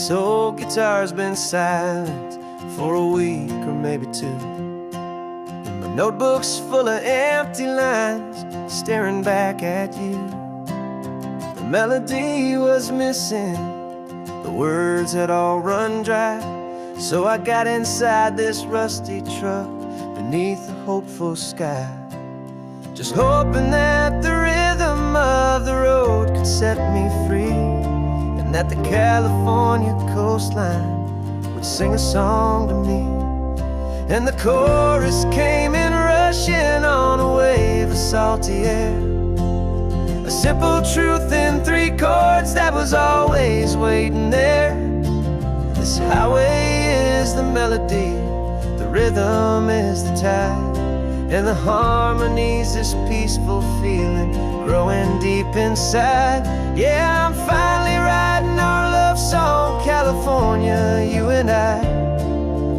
This old guitar's been silent for a week or maybe two, and my notebook's full of empty lines staring back at you. The melody was missing, the words had all run dry, so I got inside this rusty truck beneath a hopeful sky, just hoping that the rhythm of the road could set me free, and that the California coastline would sing a song to me. And the chorus came in rushing on a wave of salty air, a simple truth in 3 chords that was always waiting there. This highway is the melody, the rhythm is the tide, and the harmony's this peaceful feeling growing deep inside. Yeah, I'm finally writing our love song, California, you and I,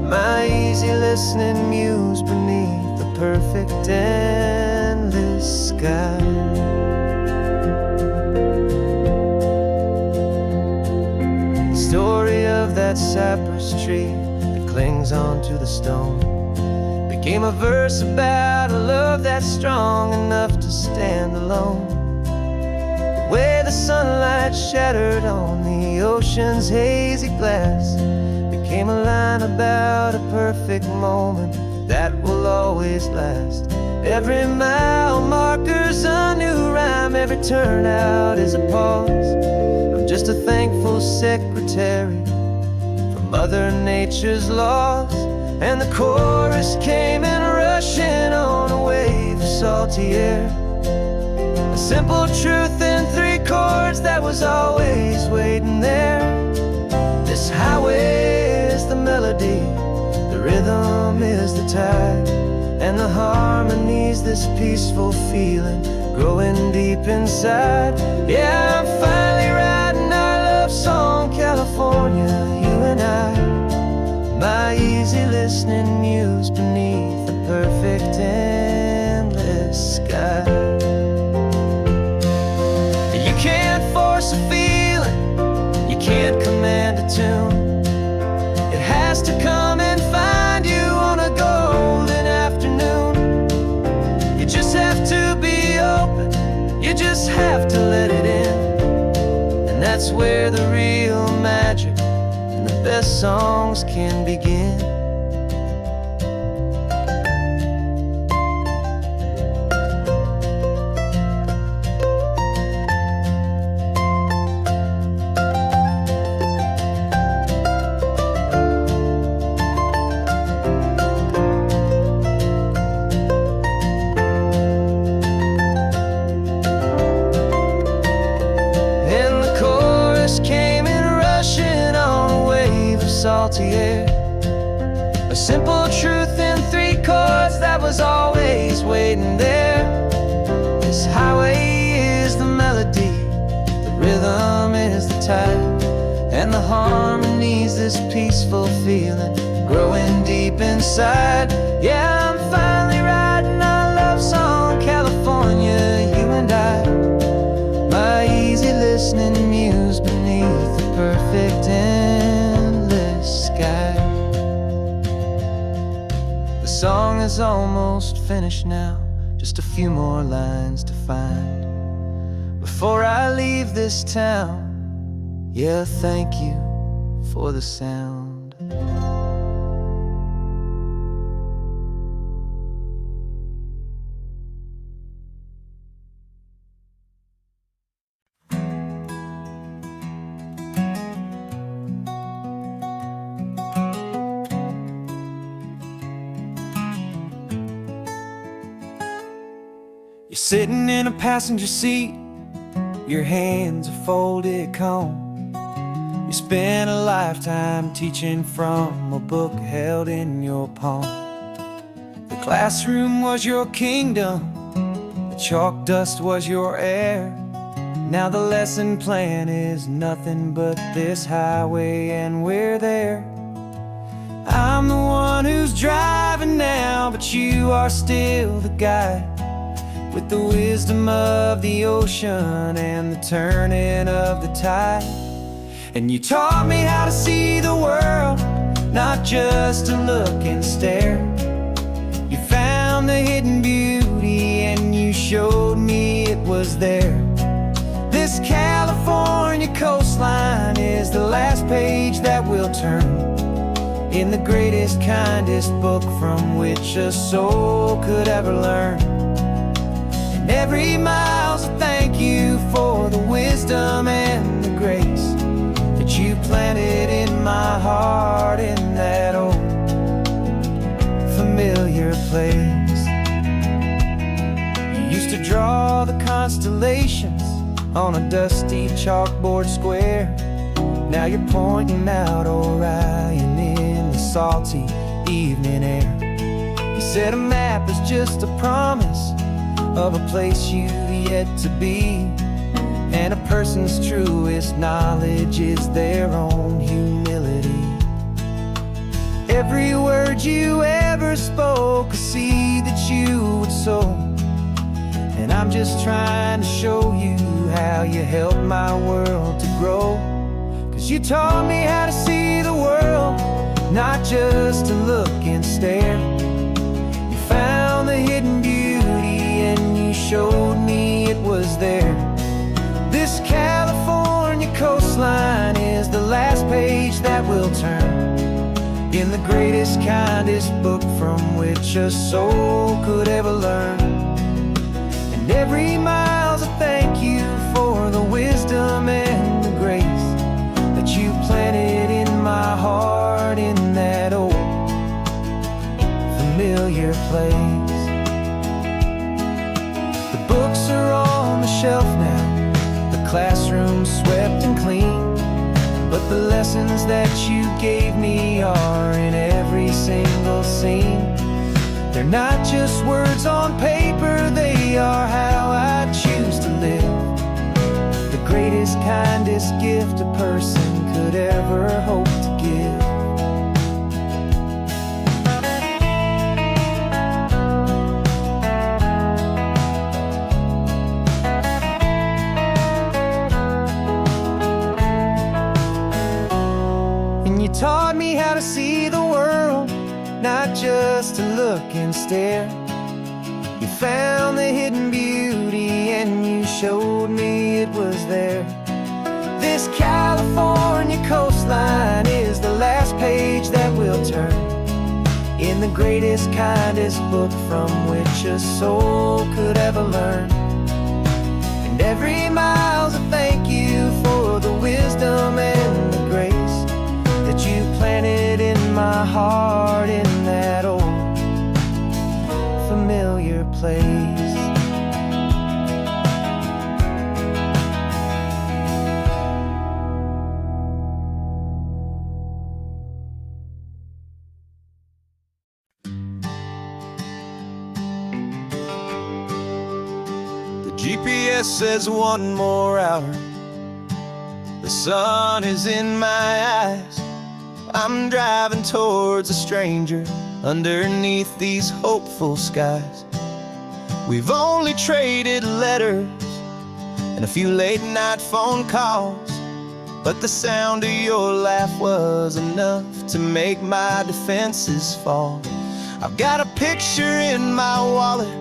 my easy listening muse beneath the perfect endless sky. Story of that cypress tree that clings onto the stone became a verse about a love that's strong enough to stand alone. The way the sunlight shattered on the ocean's hazy glass became a line about a perfect moment that will always last. Every mile marker's a new rhyme, every turnout is a pause. I'm just a thankful secretary for Mother Nature's laws. And the chorus came in rushing on a wave of salty air, a simple truth in 3 chords that was always waiting there. This highway is the melody, the rhythm is the tide, and the harmony's this peaceful feeling growing deep inside. Yeah, I'm finally writing our love song, California, you and I, my easy listening muse beneath the perfect endless sky. You can't force a feeling, you can't command a tune. It has to come and find you on a golden afternoon. You just have to be open, you just have to let it in, and that's where the real magic, the best songs can begin. And the chorus came in rushing on a wave of salty air, a simple truth in 3 chords that was always waiting there. This highway is the melody, the rhythm is the tide, and the harmony's this peaceful feeling growing deep inside. Yeah, I'm finally writing our love song, California, you and I, my easy listening muse beneath the perfect endless sky. The song is almost finished now, just a few more lines to find before I leave this town. Yeah, thank you for the sound. You're sitting in a passenger seat, your hands are folded calm. You spent a lifetime teaching from a book held in your palm. The classroom was your kingdom, the chalk dust was your air. Now the lesson plan is nothing but this highway, and we're there. I'm the one who's driving now, but you are still the guide, with the wisdom of the ocean and the turning of the tide. And you taught me how to see the world, not just to look and stare. You found the hidden beauty and you showed me it was there. This California coastline is the last page that we'll turn in the greatest, kindest book from which a soul could ever learn. And every mile's a thank you for the wisdom and the grace that you planted in my heart in that old familiar place. You used to draw the constellations on a dusty chalkboard square. Now you're pointing out Orion in the salty evening air. You said a map is just a promise of a place you've yet to be, and a person's truest knowledge is their own humility. Every word you ever spoke, a seed that you would sow, and I'm just trying to show you how you helped my world to grow. 'Cause you taught me how to see the world, not just to look and stare. You found the hidden beauty and you showed me it was there. This California coastline is the last page that we'll turn in the greatest, kindest book from which a soul could ever learn. And every mile's a thank you for the wisdom and the grace that you planted in my heart in that old familiar place. The books are on the shelf now, the classroom swept and clean, but the lessons that you gave me are in every single scene. They're not just words on paper, they are how I choose to live. The greatest, kindest gift a person could ever hope to give. And you taught me how to see the world, not just to look and stare. You found the hidden beauty and you showed me it was there. This California coastline is the last page that we'll turn in the greatest, kindest book from which a soul could ever learn. And every mile's a thank you for the wisdom and the grace that you planted in my heart in that old familiar place. The GPS says one more hour. The sun is in my eyes. I'm driving towards a stranger underneath these hopeful skies. We've only traded letters and a few late night phone calls, but the sound of your laugh was enough to make my defenses fall. I've got a picture in my wallet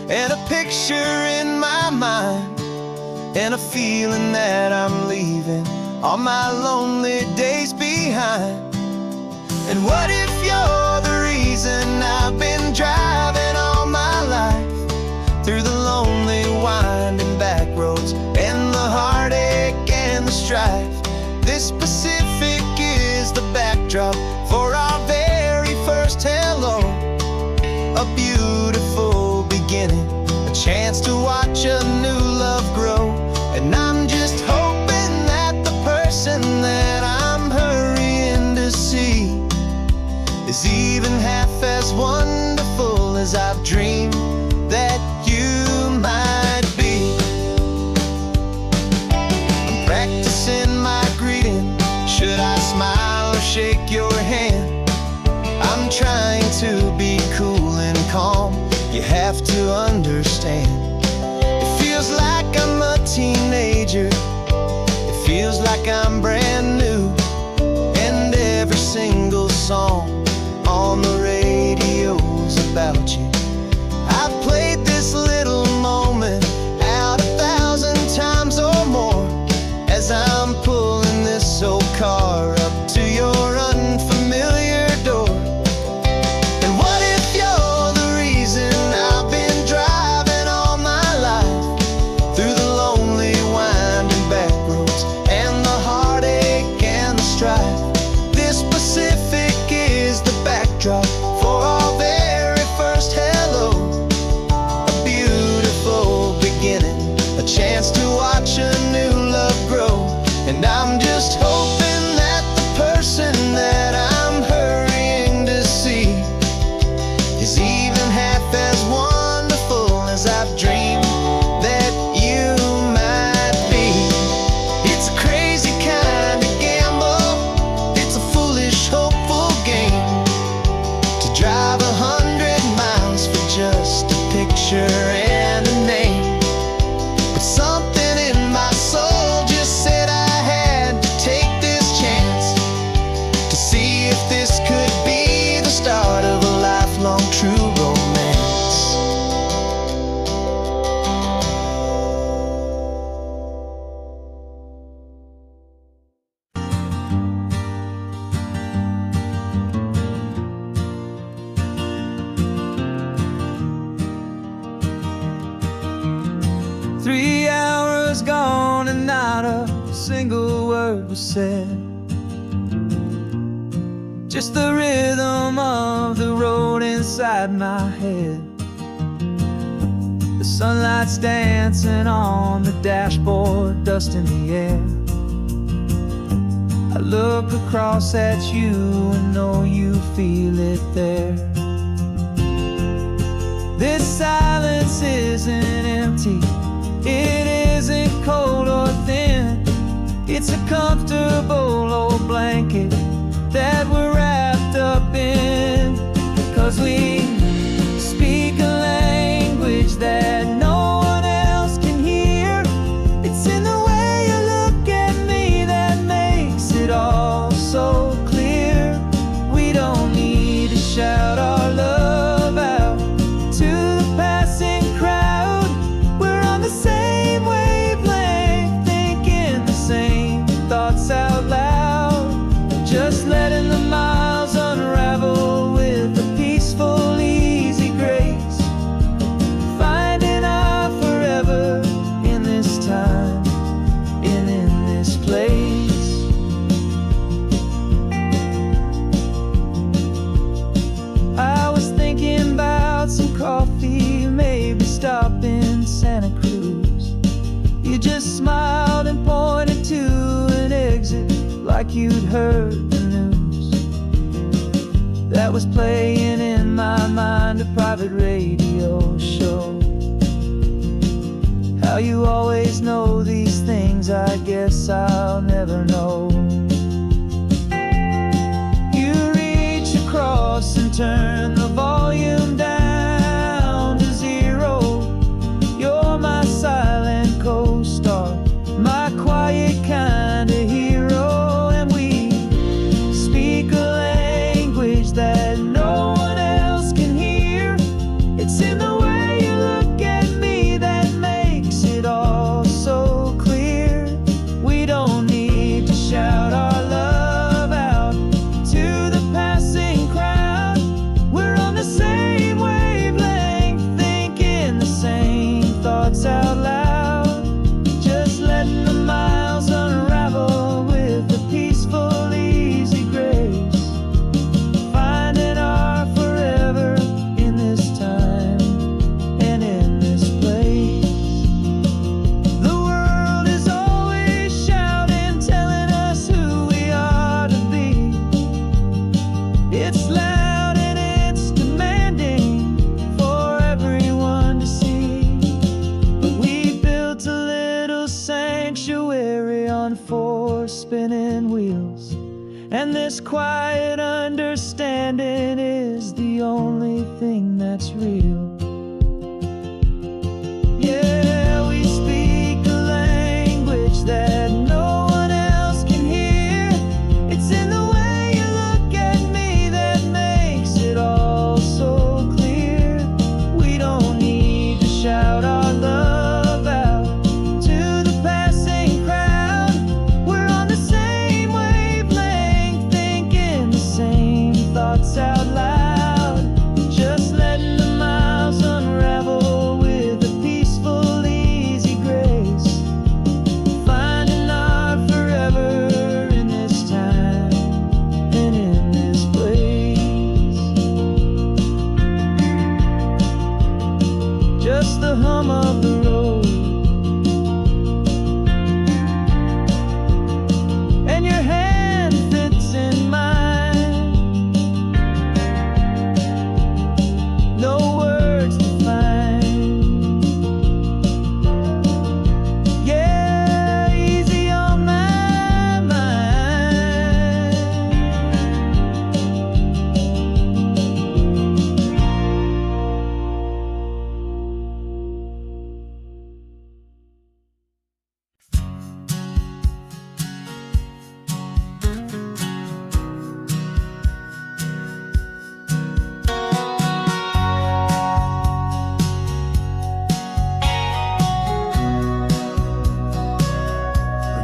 and a picture in my mind, and a feeling that I'm leaving all my lonely days behind. And what if you're the reason I've been driving all my life through the lonely winding back roads and the heartache and the strife? This Pacific is the backdrop for our very first hello, a beautiful beginning, a chance to watch a new love grow. And I'm just hoping that the person that I'm hurrying to see is even half as wonderful as I've dreamed that you might be. I'm practicing my greeting. Should I smile or shake your hand? I'm trying to be cool and calm. You have to understand. It feels like I'm a teenager. It feels like I'm brand new. song on the radio's about you. I've played this little moment out 1,000 times or more as I'm pulling this old car up to your unfamiliar door. And what if you're the reason I've been driving all my life through the lonely winding back roads and the heartache and the strife? This Pacific is the backdrop for our very first hello. A beautiful beginning, a chance to watch a new love grow. And I'm just hoping that the person that I'm hurrying to see is even half as wonderful as I've dreamed that you might be. It's a crazy kind of gamble, it's a foolish, hopeful game to drive 100 miles for just a picture and a name. But something in my soul just said I had to take this chance to see if this could be the start of a lifelong true romance. 3 hours gone and not a single word was said. Just the rhythm of the road inside my head. The sunlight's dancing on the dashboard, dust in the air. I look across at you and know you feel it there. This silence isn't empty, it isn't cold or thin. It's a comfortable old blanket that we're wrapped up in. 'Cause we speak a language that no one else can hear. It's in the way you look at me that makes it all so clear. We don't need to shout our love out to the passing crowd. We're on the same wavelength, thinking the same thoughts out loud. Just letting the miles unravel with a peaceful, easy grace. Finding our forever in this time and in this place. I was thinking about some coffee, maybe stop in Santa Cruz. You just smiled and pointed to an exit like you'd heard the news. That was playing in my mind, a private radio show. How you always know these things, I guess I'll never know. You reach across and turn the volume down to 0. You're my silent co-star, my quiet kind of hero. And we speak a language that no one else can hear. It's in the way you look at me that makes it all so clear. We don't need to shout our love out to the passing crowd. We're on the same wavelength, thinking the same thoughts out loud. Just letting the miles unravel with a peaceful, easy grace. Finding our forever in this time and in this place. The world is always shouting, telling us who we are to be. It's loud and it's demanding for everyone to see. But we built a little sanctuary on 4 spinning wheels. And this quiet understanding is the only thing that's real. Yeah, we speak a language that no one else can hear. It's in the way you look at me just the hum of the road. And your hand fits in mine. No words to find. Yeah, easy on my mind.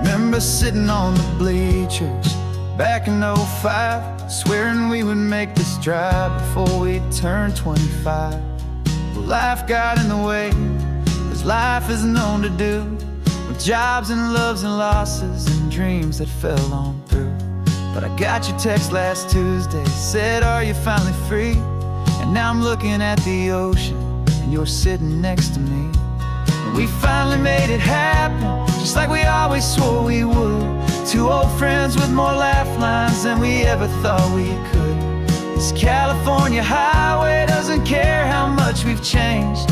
Remember sitting on the bleachers back in '05, swearing we would make this drive before we turned 25. But life got in the way, as life is known to do, with jobs and loves and losses and dreams that fell on through. But I got your text last Tuesday, said, are you finally free? And now I'm looking at the ocean, and you're sitting next to me. And we finally made it happen, just like we always swore we would. Two old friends with more laugh lines than we ever thought we could. This California highway doesn't care how much we've changed.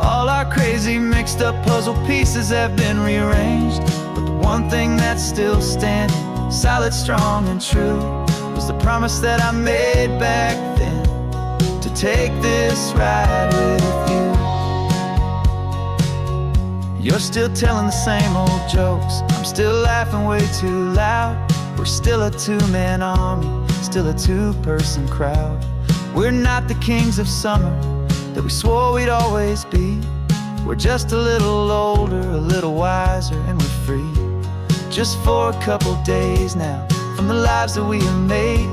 All our crazy mixed up puzzle pieces have been rearranged. But the one thing that's still standing, solid, strong, and true, was the promise that I made back then, to take this ride with you. You're still telling the same old jokes, I'm still laughing way too loud. We're still a two-man army, still a two-person crowd. We're not the kings of summer that we swore we'd always be. We're just a little older, a little wiser, and we're free. Just for a couple days now, from the lives that we have made,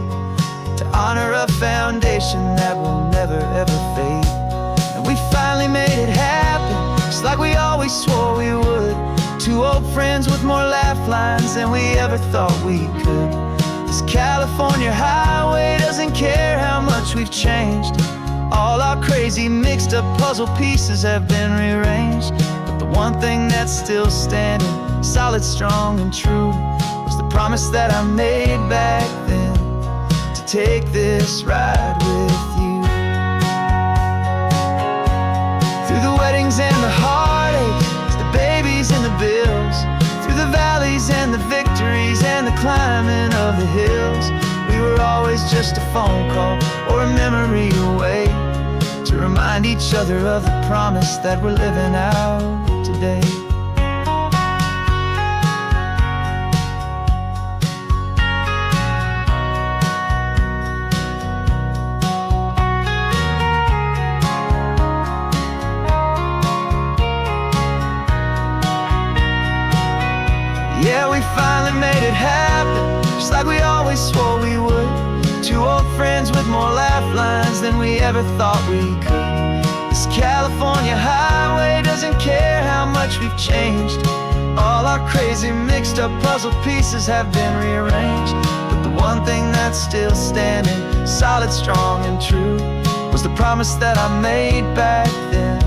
to honor a foundation that will never ever fade. And we finally made it happen, just like we always swore we would. Two old friends with more laugh lines than we ever thought we could. This California highway doesn't care how much we've changed. All our crazy mixed up puzzle pieces have been rearranged. But the one thing that's still standing, solid, strong, and true, was the promise that I made back then, to take this ride with you. Through the weddings and the heartaches, the babies and the bills, through the valleys and the victories and the climbing of the hills, we were always just a phone call or a memory away, to remind each other of the promise that we're living out today. Yeah, we finally made it happen, just like we always swore we would. Two old friends with more laugh lines than we ever thought we could. This California highway doesn't care how much we've changed. All our crazy mixed up puzzle pieces have been rearranged. But the one thing that's still standing, solid, strong, and true, was the promise that I made back then,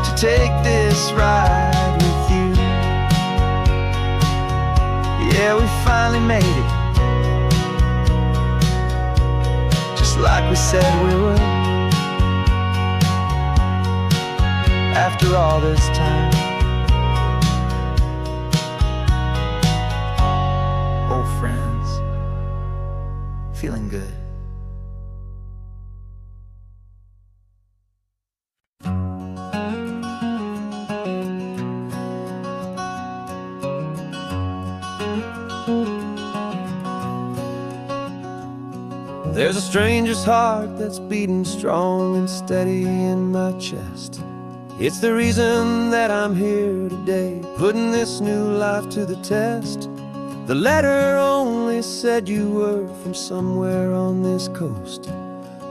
to take this ride with you. Yeah, we finally made it, just like we said we would. After all this time, old friends, feeling good. There's a stranger's heart that's beating strong and steady in my chest. It's the reason that I'm here today, putting this new life to the test. The letter only said you were from somewhere on this coast,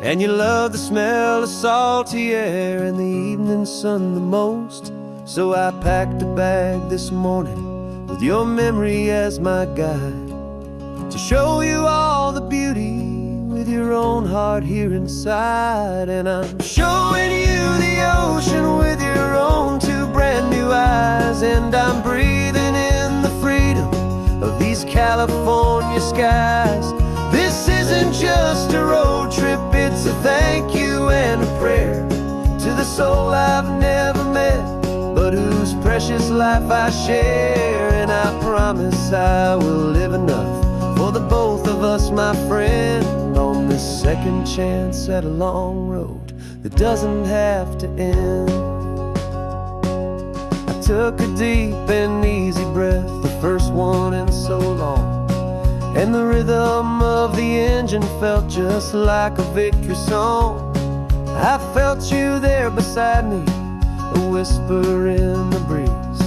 and you love the smell of salty air and the evening sun the most. So I packed a bag this morning with your memory as my guide, to show you all the beauty with your own heart here inside. And I'm showing you the ocean with your own eyes, and I'm breathing in the freedom of these California skies. This isn't just a road trip, it's a thank you and a prayer to the soul I've never met, but whose precious life I share. And I promise I will live enough for the both of us, my friend, on this second chance at a long road that doesn't have to end. I took a deep and easy breath, the first one in so long, and the rhythm of the engine felt just like a victory song. I felt you there beside me, a whisper in the breeze,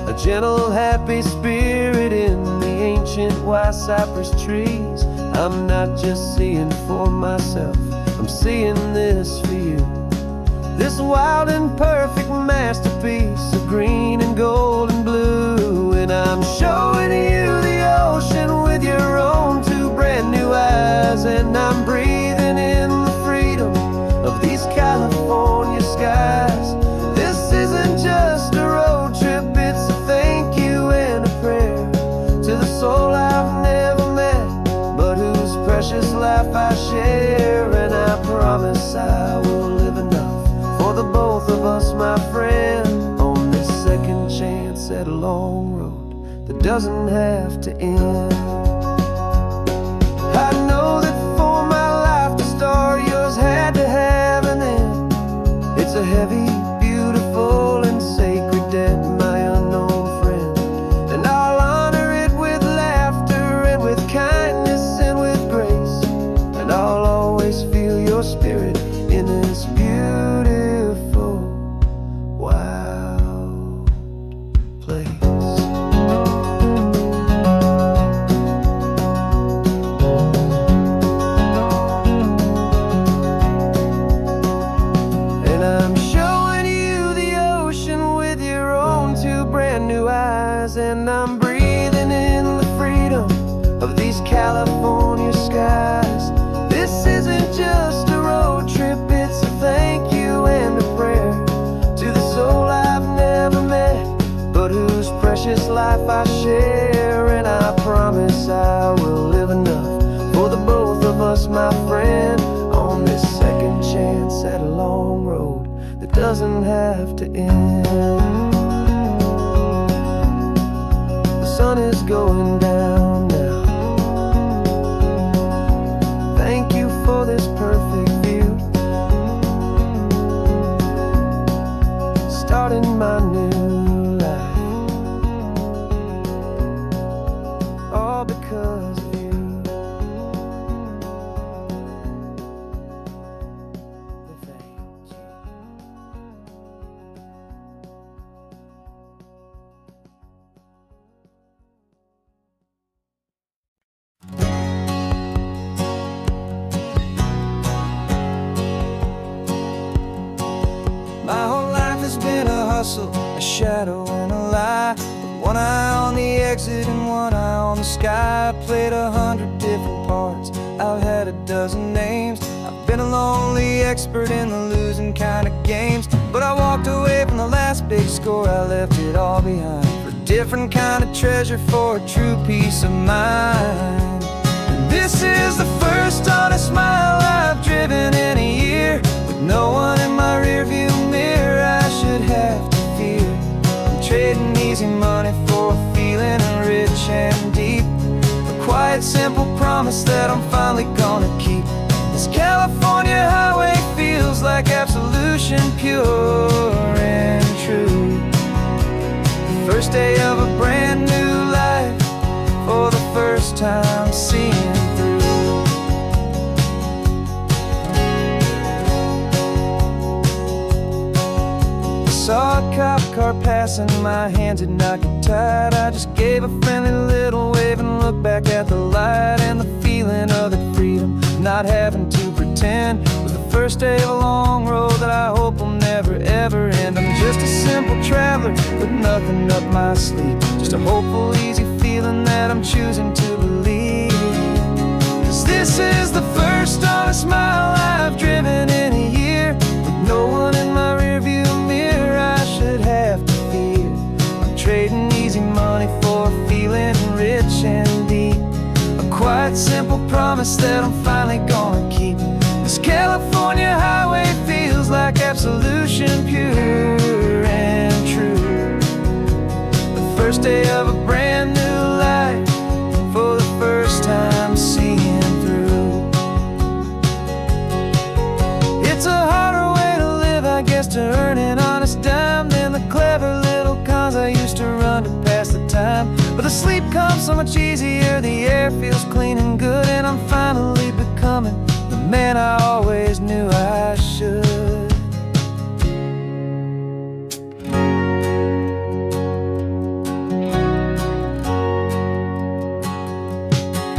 a gentle, happy spirit in the ancient white cypress trees. I'm not just seeing for myself, I'm seeing this for you. This wild and perfect masterpiece of green and gold and blue. And I'm showing you the ocean with your own two brand new eyes, and I'm breathing in the freedom of these California skies. This isn't just a road trip, it's a thank you and a prayer to the soul I've never met, but whose precious life I share. And I promise I will live enough for the both of us, my friend, on this second chance at a long road that doesn't have to end. I know that for my life to start, yours had to have an end. It's a heavy, beautiful, and sacred debt, my unknown friend, and I'll honor it with laughter and with kindness and with grace, and I'll always feel your spirit in this beautiful, wild place. And I'm showing you the ocean with your own two brand new eyes, and I'm breathing in the freedom of these California skies. This isn't just a road trip, it's a thank you and a prayer to the soul I've never met, but whose precious life I share. And I promise I will live enough for the both of us, my friend, on this second chance at a long road that doesn't have to end. The sun is going down now. Thank you for this perfect view, starting my new life, all because of you. Thank you. My whole life has been a hustle, a shadow and a lie, with one eye on the exit and one eye on the sky. I played 100 different parts, I've had a dozen names. I've been a lonely expert in the losing kind of games, but I walked away from the last big score, I left it all behind for a different kind of treasure, for a true peace of mind. And this is the first honest mile I've driven in a year, with no one in my rearview mirror I should have to fear. I'm trading easy money for a feeling rich and deep, a quiet, simple promise that I'm finally gonna keep. This California highway feels like absolution, pure and true. The first day of a brand new life, for the first time seeing through. Saw a cop car passing, my hands had not get tied. I just gave a friendly little wave and looked back at the light, and the feeling of the freedom, not having to pretend, was the first day of a long road that I hope will never ever end. I'm just a simple traveler with nothing up my sleeve, just a hopeful, easy feeling that I'm choosing to believe. 'Cause this is the first honest mile I've driven in a year, with no one in my rearview mirror I should have to fear. promise that I'm finally gonna keep. This California highway feels like absolution, pure and true. The first day of a brand new life, for the first time seeing through. It's a harder way to live, I guess, to earn an honest dime than the clever little cons I used to run to pass the time. But the sleep comes so much easier, the air feels clean and good, and I'm finally becoming the man I always knew I should.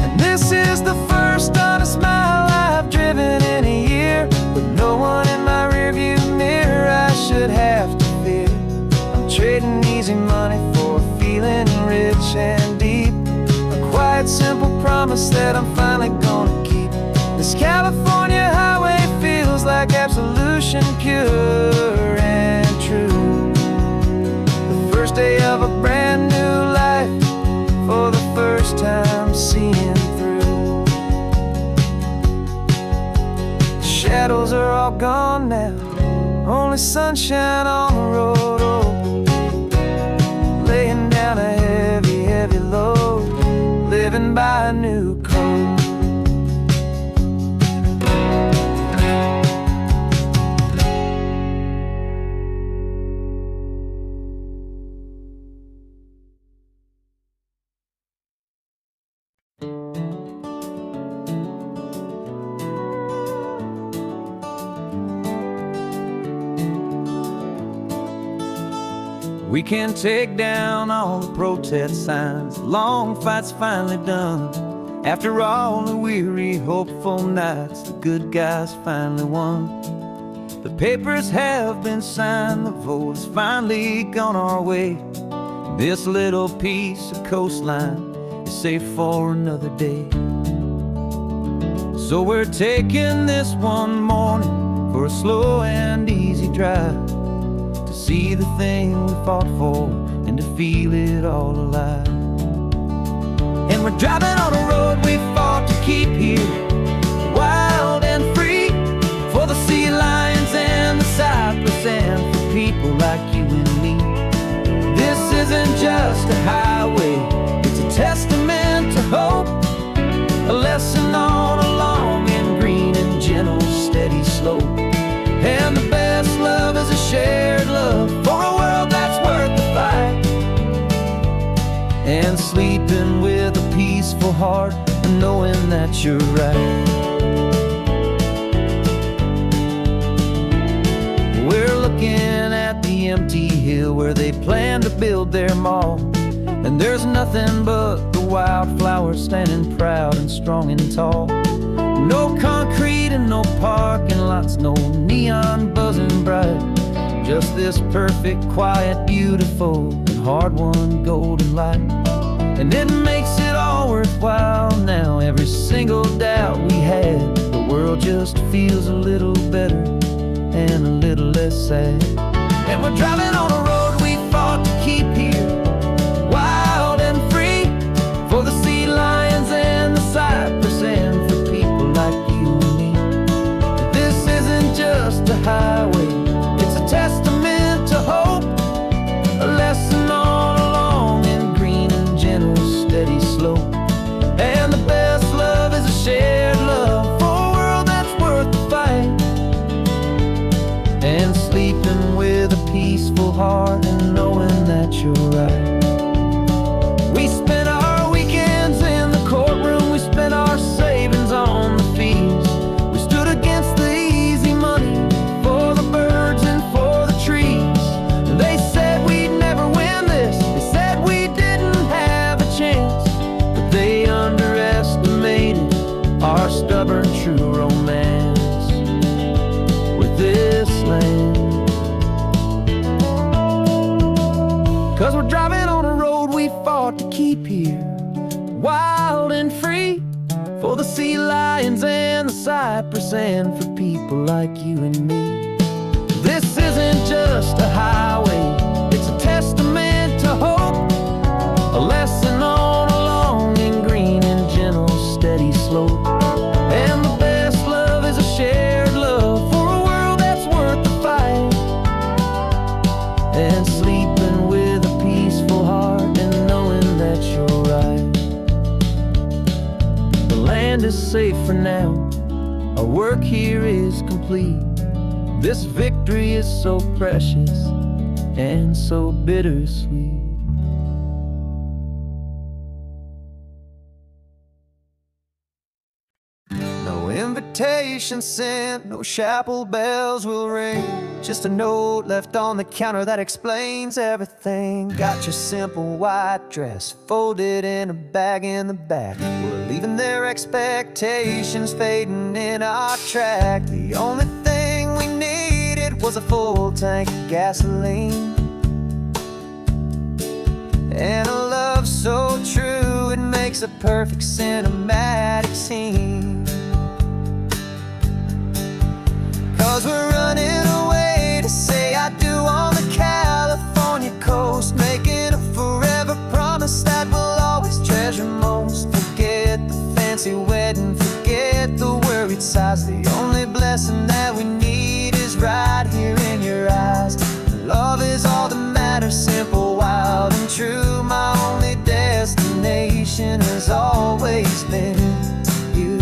And this is the first honest mile I've driven in a year, with no one in my rearview mirror I should have to fear. I'm trading easy money for a feeling rich and deep, a quiet, simple promise that I'm finally gonna keep. This California highway feels like absolution, pure and true. The first day of a brand new life, for the first time seeing through. The shadows are all gone now, only sunshine on the road. Oh, laying down a heavy, heavy load, living by a new code. We can take down all the protest signs, long fight's finally done. After all the weary, hopeful nights, the good guys finally won. The papers have been signed, the vote has finally gone our way. This little piece of coastline is safe for another day. So we're taking this one morning for a slow and easy drive, see the thing we fought for and to feel it all alive. And we're driving on a road we fought to keep here, wild and free, for the sea lions and the cypress and for people like you and me. This isn't just a highway, it's a testament to hope, a lesson on a long and green and gentle steady slope. And the best love is a shared love for a world that's worth the fight, and sleeping with a peaceful heart and knowing that you're right. We're looking at the empty hill where they plan to build their mall, and there's nothing but the wildflowers standing proud and strong and tall. No concrete and no parking lots, no neon buzzing bright, just this perfect, quiet, beautiful, and hard-won golden light. And it makes it all worthwhile now, every single doubt we had. The world just feels a little better and a little less sad. And we're driving on a road we fought to keep here, wild and free, for the sea lions and the cypress and for like you and me. This isn't just a highway, it's a testament to hope, a lesson on a long and green and gentle steady slope. And the best love is a shared love for a world that's worth the fight, and sleeping with a peaceful heart and knowing that you're right. We spent our weekends in the courtroom, we spent our savings on the fees. We stood against the easy money for the birds and for the trees. And they said we'd never win this, they said we didn't have a chance, but they underestimated our stubborn true romance with this land. 'Cause we're driving on a road we fought to keep here, wild and free, for the sea lions and the cypress and for people like you and me. This isn't just a highway, it's a testament to hope, a lesson on a long and green and gentle steady slope. for now. Our work here is complete. This victory is so precious and so bittersweet. No invitation sent, no chapel bells will ring. Just a note left on the counter that explains everything. Got your simple white dress folded in a bag in the back. We're leaving their expectations fading in our track. The only thing we needed was a full tank of gasoline, and a love so true it makes a perfect cinematic scene. 'Cause we're running away to say I do on the California coast, making a forever promise that we'll always treasure most. Forget the fancy wedding, forget the worried sighs. The only blessing that we need is right here in your eyes. Love is all that matters, simple, wild, and true. My only destination has always been you.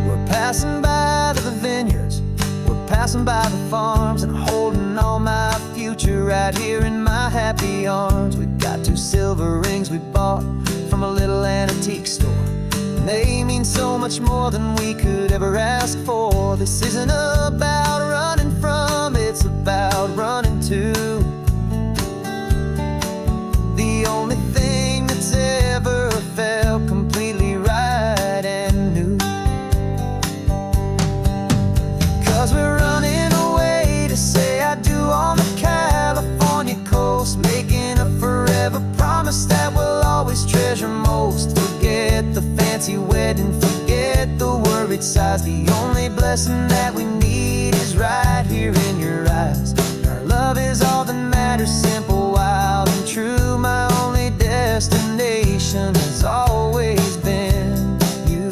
We're passing by the vineyards, we're passing by the farms, and holding on my future right here in my happy arms. We've got 2 silver rings we bought from a little antique store, and they mean so much more than we could ever ask for. This isn't about running from, it's about running to the only thing that's ever felt completely right and new. 'Cause we're running away to say I do on the California coast, making a forever promise that we'll always treasure most. Forget the fancy wedding, forget the worried sighs. The only blessing that we need is right here in your eyes. Our love is all that matters, simple, wild, and true. My only destination has always been you.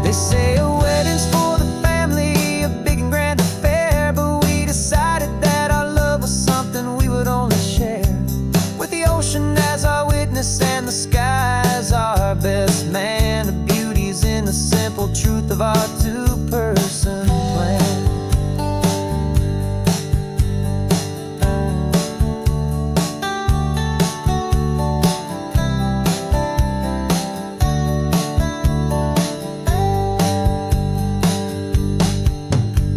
They say a wedding's for the family, a big and grand affair, but we decided that our love was something we would only share with the ocean as our witness and the sky as our best man. The beauty's in the simple truth of our 2-person plan.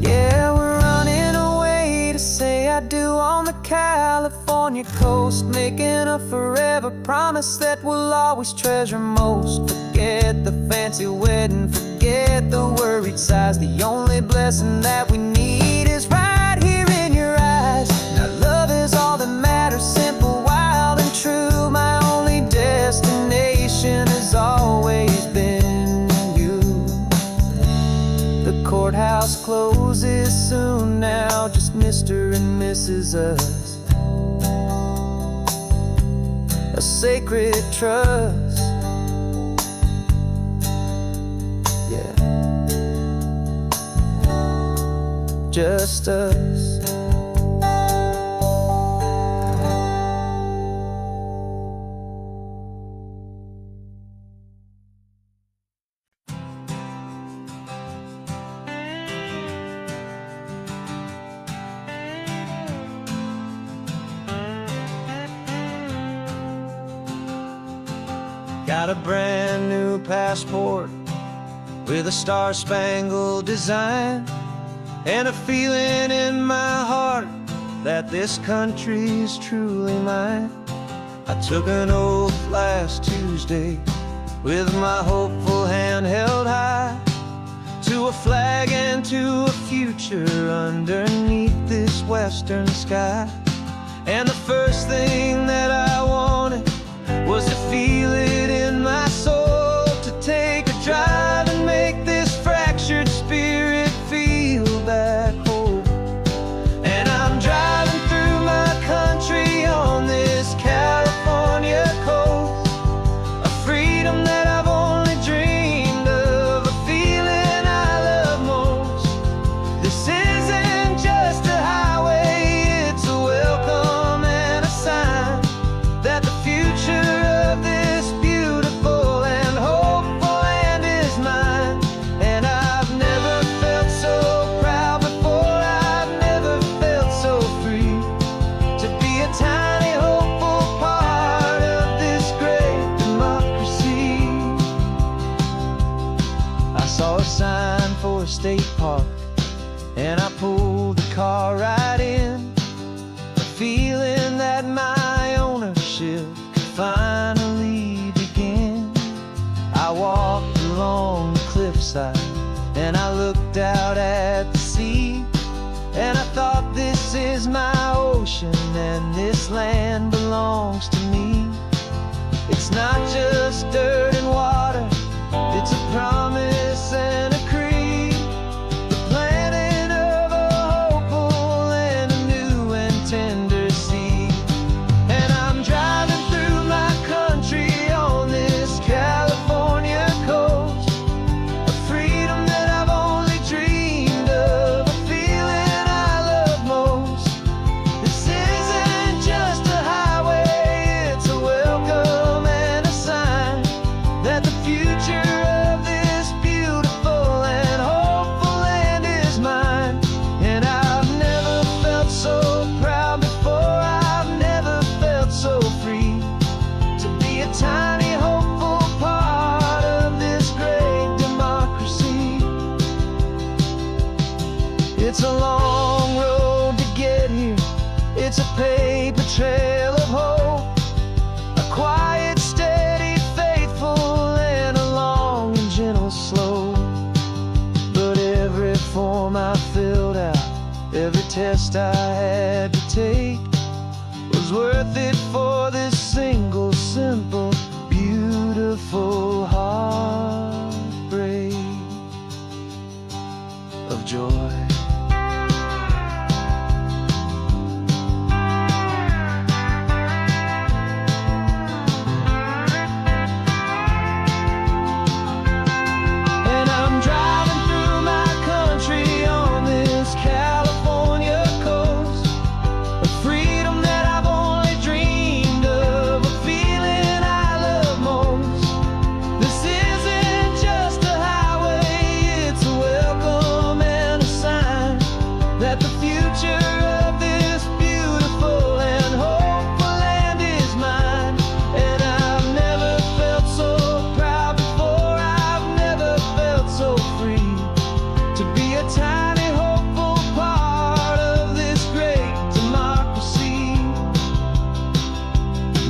Yeah, we're running away to say I do on the California coast, making a forever promise that we'll always treasure most. Forget the fancy wedding, forget the worried sighs. The only blessing that we need is right here in your eyes. Now love is all that matters, simple, wild, and true. My only destination has always been you. The courthouse closes soon now, just Mr. and Mrs. Us. A sacred trust, yeah, just us. Got a brand new passport with a star-spangled design, and a feeling in my heart that this country's truly mine. I took an oath last Tuesday with my hopeful hand held high, to a flag and to a future underneath this western sky. And the first thing that I wanted was to feel it in my soul, to take a drive and make this fractured spirit feel back home. And I'm driving through my country on this California coast, a freedom that I've only dreamed of, a feeling I love most. This isn't just a highway, it's a welcome and a sign saw a sign for a state park, and I pulled the car right in, feeling that my ownership could finally begin. I walked along the cliffside and I looked out at the sea, and I thought, this is my ocean and this land belongs to me. It's not just dirt and water, it's a promise and a creed, the planting of a hopeful and a new and tender seed. And I'm driving through my country on this California coast, a freedom that I've only dreamed of, a feeling I love most. This isn't just a highway, it's a welcome and a sign that the future of this beautiful and hopeful land is mine. And I've never felt so proud before, I've never felt so free to be a tiny hopeful part of this great democracy. It's a long road to get here, it's a paper trail of hope, a quiet, steady, faithful, and a long and gentle slope. But every form I filled out, every test I had to take, was worth it for this single, simple, beautiful heartbreak of joy. And I'm driving through my country on this California coast, a freedom that I've only dreamed of, a feeling I love most. This isn't just a highway, it's a welcome and a sign that the future of this beautiful and hopeful land is mine. And I've never felt so proud before, I've never felt so free to be a tiny hopeful part of this great democracy.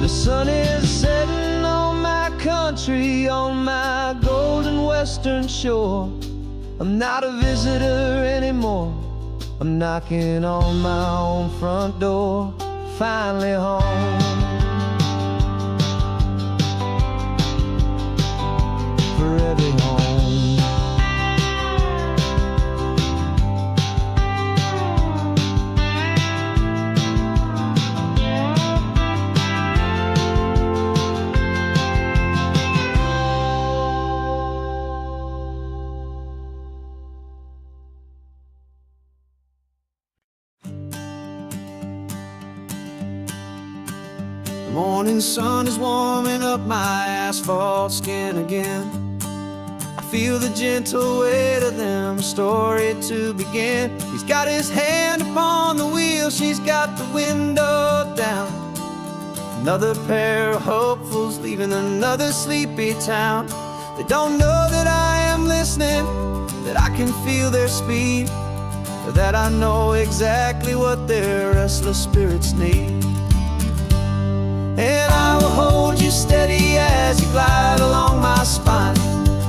The sun is setting on my country, on my golden western shore. I'm not a visitor anymore, I'm knocking on my own front door, finally home. For every home. The morning sun is warming up my asphalt skin again. I feel the gentle weight of them, a story to begin. He's got his hand upon the wheel, she's got the window down. Another pair of hopefuls leaving another sleepy town. They don't know that I am listening, that I can feel their speed, or that I know exactly what their restless spirits need. And I will hold you steady as you glide along my spine.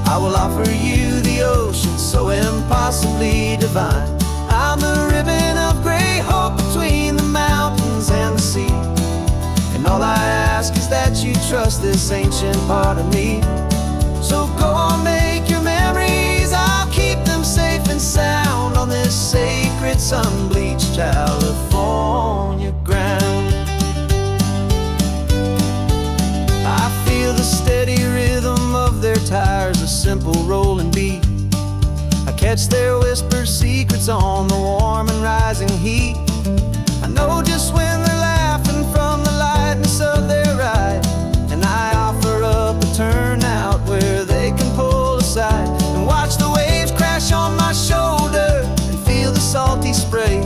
I will offer you the ocean so impossibly divine. I'm the ribbon of gray hope between the mountains and the sea. And all I ask is that you trust this ancient part of me. So go on, make your memories, I'll keep them safe and sound on this sacred sun-bleached California ground. I feel the steady rhythm of their tires, a simple rolling beat. I catch their whispered secrets on the warm and rising heat. I know just when they're laughing from the lightness of their ride, and I offer up a turnout where they can pull aside and watch the waves crash on my shoulder and feel the salty spray,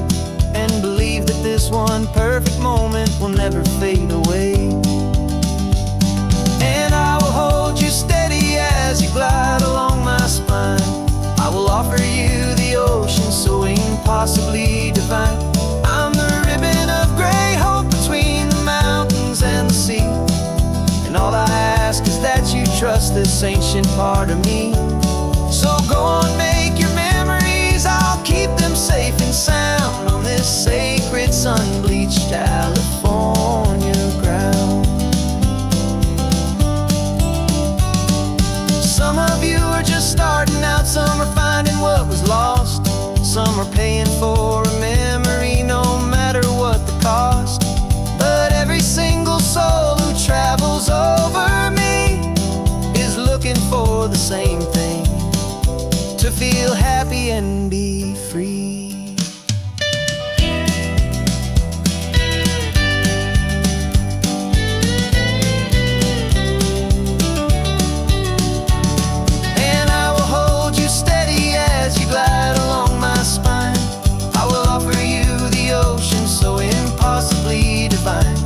and believe that this one perfect moment will never fade away. And I will hold you steady as you glide along my spine. offer you the ocean so impossibly divine. I'm the ribbon of gray hope between the mountains and the sea. And all I ask is that you trust this ancient part of me. So go on, make your memories, I'll keep them safe and sound on this sacred sun-bleached California ground. Some of you are just starting out, some are finding what was lost, some are paying for a memory no matter what the cost. But every single soul who travels over me is looking for the same thing: to feel happy and be free. And I will hold you steady as you glide along my spine. I will offer you the ocean so impossibly divine.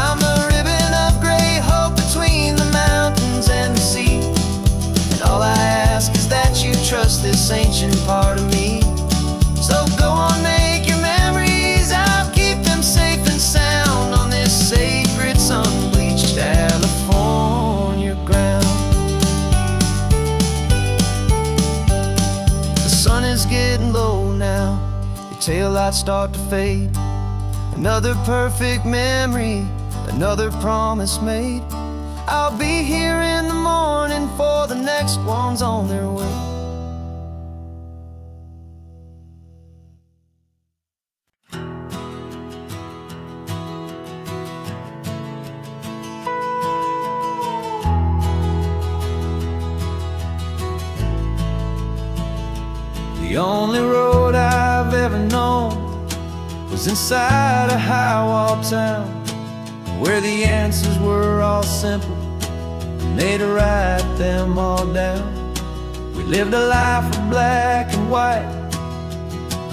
I'm a ribbon of gray hope between the mountains and the sea. And all I ask is that you trust this ancient part of me. So go on, make your memories, I'll keep them safe and sound on this sacred sun-bleached California ground. The sun is getting low now, your taillights start to fade. Another perfect memory, another promise made. I'll be here in the morning for the next ones on their way. The only road I've ever known was inside a high-wall town, where the answers were all simple and they'd write them all down. We lived a life of black and white,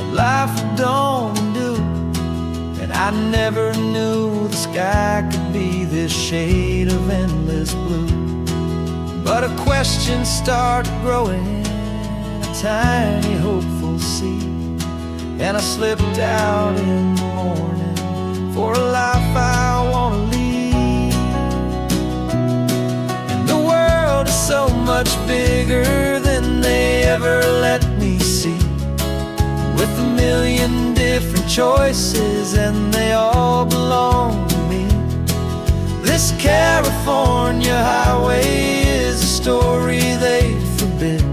a life of dawn and dew, and I never knew the sky could be this shade of endless blue. But a question started growing, a tiny hopeful seed, and I slipped out in the morning for a life I want to lead. And the world is so much bigger than they ever let me see, with a million different choices and they all belong to me. This California highway is a story they forbid,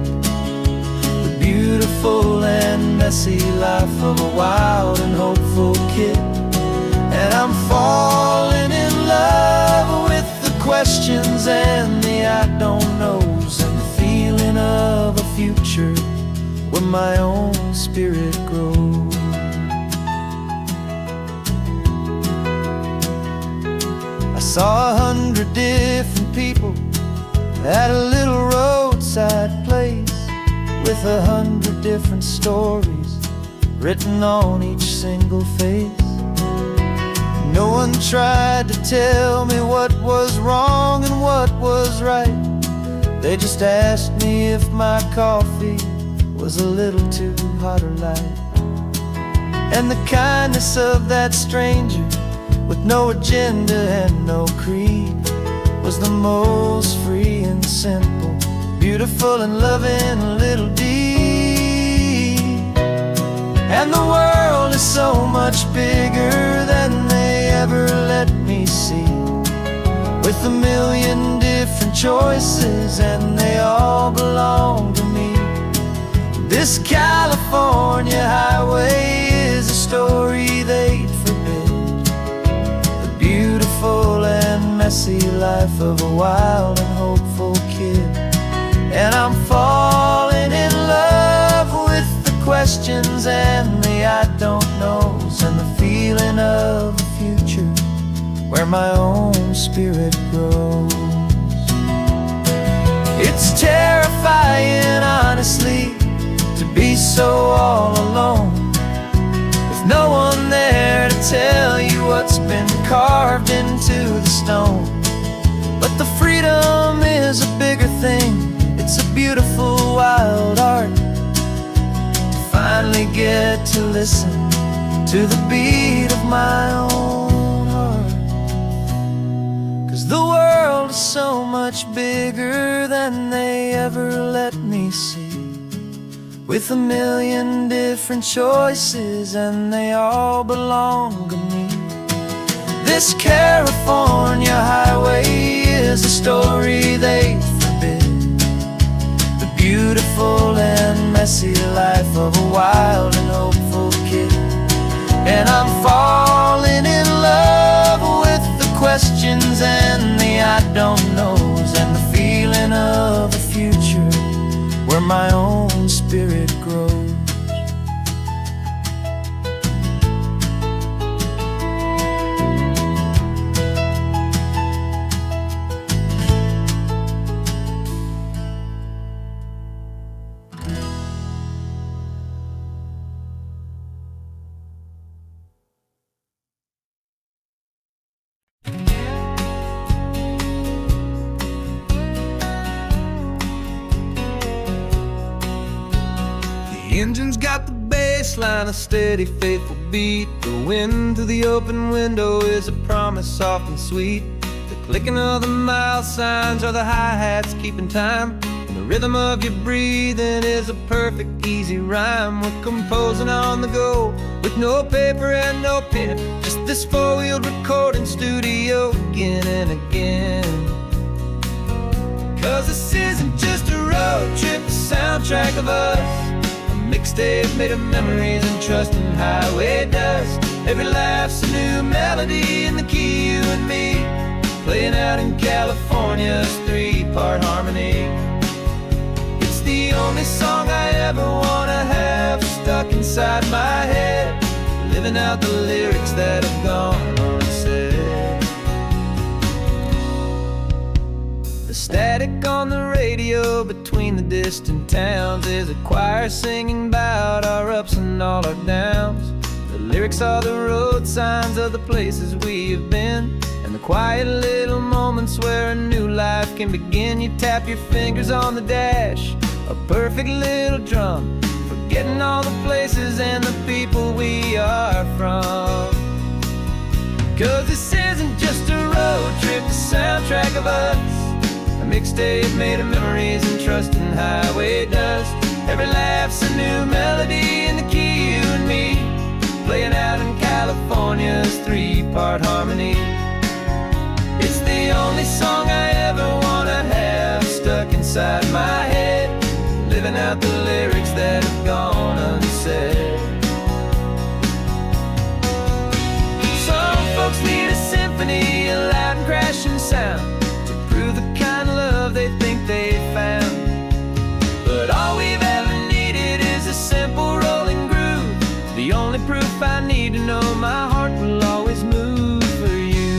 the beautiful and messy life of a wild and hopeful kid. And I'm falling in love with the questions and the I don't knows, and the feeling of a future where my own spirit grows. I saw 100 different people at a little roadside place, with 100 different stories written on each single face. No one tried to tell me what was wrong and what was right. They just asked me if my coffee was a little too hot or light. And the kindness of that stranger, with no agenda and no creed, was the most free and simple, beautiful and loving little deed. And the world is so much bigger than they ever let me see, with a million different choices and they all belong to me. This California highway is a story they'd forbid, the beautiful and messy life of a wild and hopeful kid. And I'm falling in love with the questions and the I don't knows, and the feeling of a future where my own spirit grows. It's terrifying, honestly, to be so all alone, with no one there to tell you what's been carved into the stone. But the freedom is a bigger thing, it's a beautiful wild art, get to listen to the beat of my own heart. 'Cause the world is so much bigger than they ever let me see, with a million different choices and they all belong to me. This California highway is a story they forbid, the beautiful and messy life of a wild and hopeful kid. And I'm falling in love with the questions and the I don't knows, and the feeling of a future where my own spirit grows. The engine's got the bass line, a steady, faithful beat. The wind through the open window is a promise soft and sweet. The clicking of the mile signs are the hi-hats keeping time, and the rhythm of your breathing is a perfect, easy rhyme. We're composing on the go with no paper and no pen, just this four-wheeled recording studio again and again. 'Cause this isn't just a road trip, the soundtrack of us, mixtape made of memories and trust in highway dust. Every laugh's a new melody in the key, you and me, playing out in California's three-part harmony. It's the only song I ever wanna have stuck inside my head, living out the lyrics that have gone unsaid. The static on the radio between the distant towns is a choir singing about our ups and all our downs. The lyrics are the road signs of the places we have been, and the quiet little moments where a new life can begin. You tap your fingers on the dash, a perfect little drum, forgetting all the places and the people we are from. 'Cause this isn't just a road trip, the soundtrack of us, a mixtape made of memories and trust in highway dust. Every laugh's a new melody in the key, you and me, playing out in California's three-part harmony. It's the only song I ever wanna have stuck inside my head, living out the lyrics that have gone unsaid. Some folks need a symphony, a loud and crashing sound, the kind of love they think they found. But all we've ever needed is a simple rolling groove, the only proof I need to know my heart will always move for you.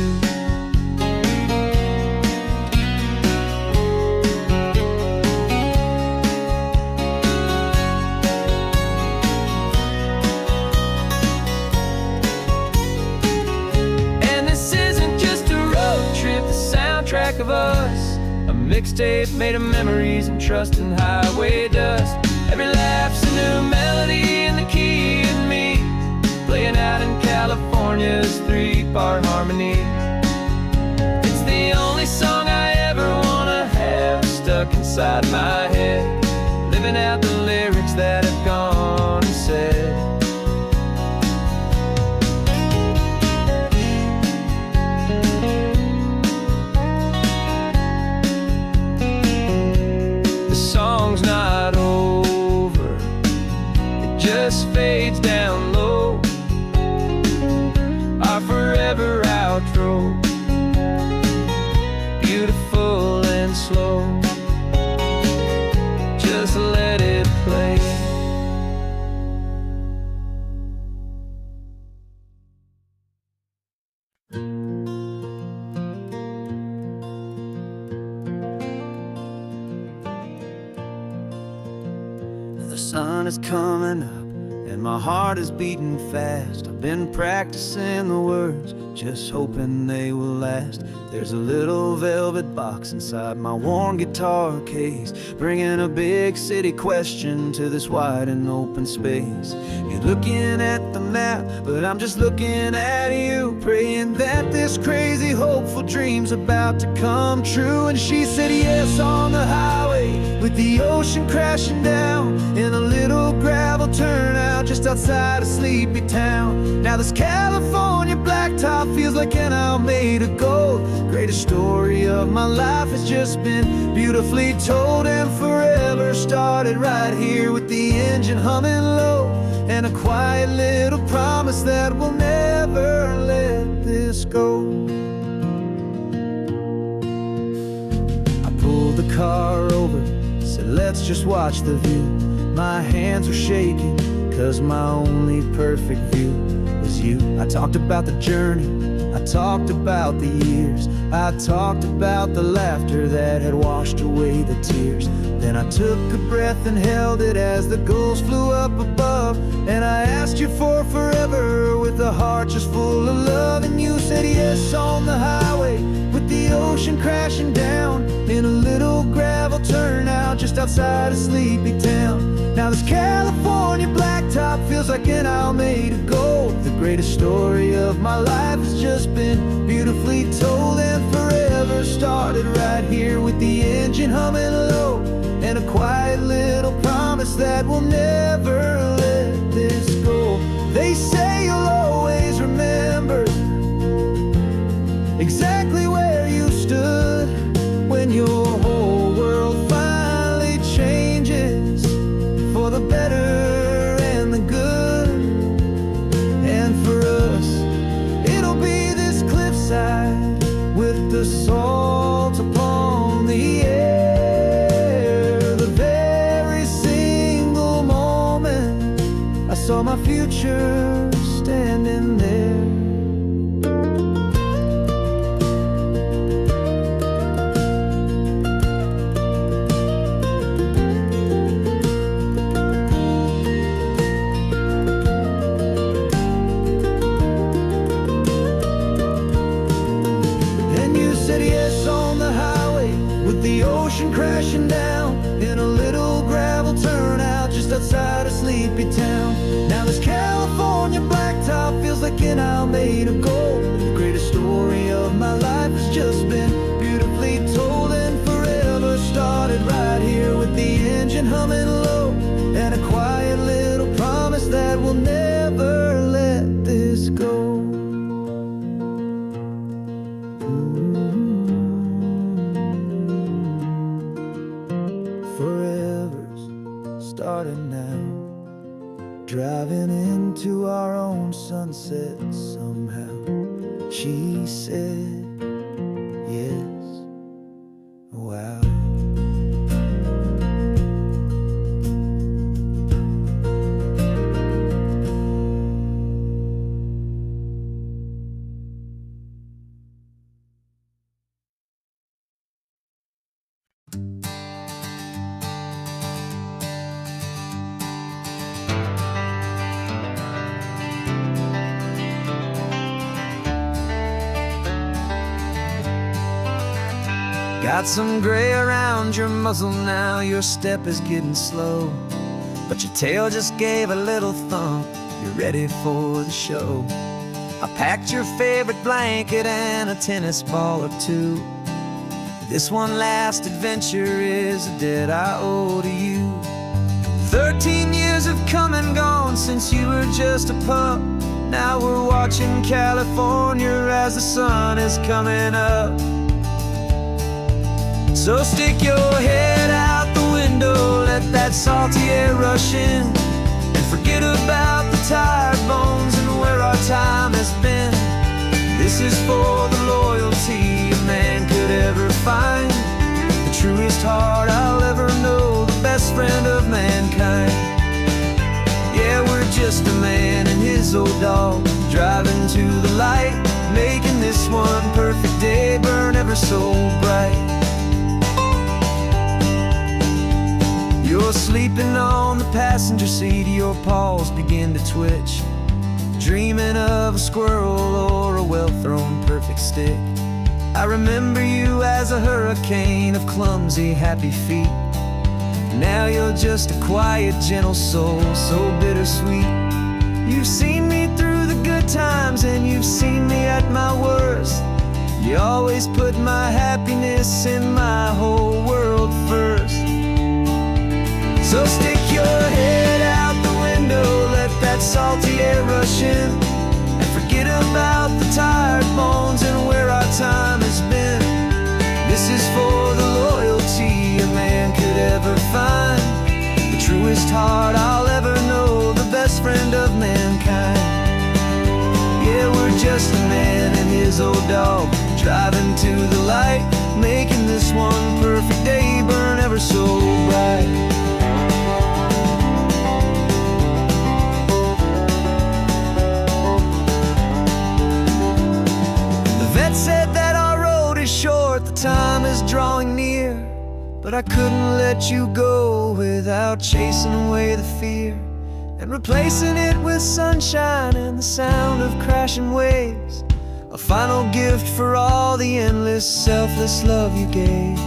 And this isn't just a road trip, the soundtrack of us, a mixtape made of memories and trust in highway dust. Every laugh's a new melody in the key and me, playing out in California's three-part harmony. It's the only song I ever wanna have stuck inside my head, living out the lyrics that have gone and said. Song's not over, it just fades down low, our forever outro, beautiful and slow, just let it play. The sun is coming up and my heart is beating fast. I've been practicing the words, just hoping they will last. There's a little velvet box inside my worn guitar case, bringing a big city question to this wide and open space. You're looking at the map, but I'm just looking at you, praying that this crazy hopeful dream's about to come true. And she said yes on the highway, with the ocean crashing down, in a little gravel turnout just outside a sleepy town. Now this California blacktop feels like an hour made of gold. Greatest story of my life has just been beautifully told, and forever started right here with the engine humming low, and a quiet little promise that we'll never let this go. I pulled the car over, said let's just watch the view. My hands were shaking, cause my only perfect view was you. I talked about the journey, I talked about the years, I talked about the laughter that had washed away the tears. Then I took a breath and held it as the gulls flew up above, and I asked you for forever with a heart just full of love. And you said yes on the highway, with the ocean crashing down, in a little gravel turnout just outside a sleepy town. Now this California blacktop feels like an hour made of gold. The greatest story of my life has just been beautifully told, and forever started right here with the engine humming low, and a quiet little promise that we'll never let this go. They say you'll always remember exactly where you stood when your whole world finally changes for the better and the good. And for us, it'll be this cliffside with the salt upon the air. The very single moment I saw my future standing there. The ocean crashing down, in a little gravel turnout just outside a sleepy town. Now this California blacktop feels like an hour made of gold. The greatest story of my life has just been beautifully told, and forever started right here with the engine humming low, and a quiet little promise that we'll never let this go. Starting now, driving into our own sunset somehow. She said yes, wow. Got some gray around your muzzle now, your step is getting slow, but your tail just gave a little thump, you're ready for the show. I packed your favorite blanket and a tennis ball or two. This one last adventure is a debt I owe to you. 13 years have come and gone since you were just a pup. Now we're watching California as the sun is coming up. So stick your head out the window, let that salty air rush in, and forget about the tired bones and where our time has been. This is for the loyalty a man could ever find, the truest heart I'll ever know, the best friend of mankind. Yeah, we're just a man and his old dog, driving to the light, making this one perfect day burn ever so bright. You're sleeping on the passenger passenger seat, your paws begin to twitch, dreaming of a squirrel or a well-thrown perfect stick. I remember you as a hurricane of clumsy, happy feet. Now you're just a quiet, gentle soul, so bittersweet. You've seen me through the good times and you've seen me at my worst. You always put my happiness and my whole world first. So stick your head out the window, let that salty air rush in, and forget about the tired bones and where our time has been. This is for the loyalty a man could ever find, the truest heart I'll ever know, the best friend of mankind. Yeah, we're just a man and his old dog, driving to the light, making this one perfect day burn ever so bright. Said that our road is short, the time is drawing near, but I couldn't let you go without chasing away the fear and replacing it with sunshine and the sound of crashing waves, a final gift for all the endless, selfless love you gave.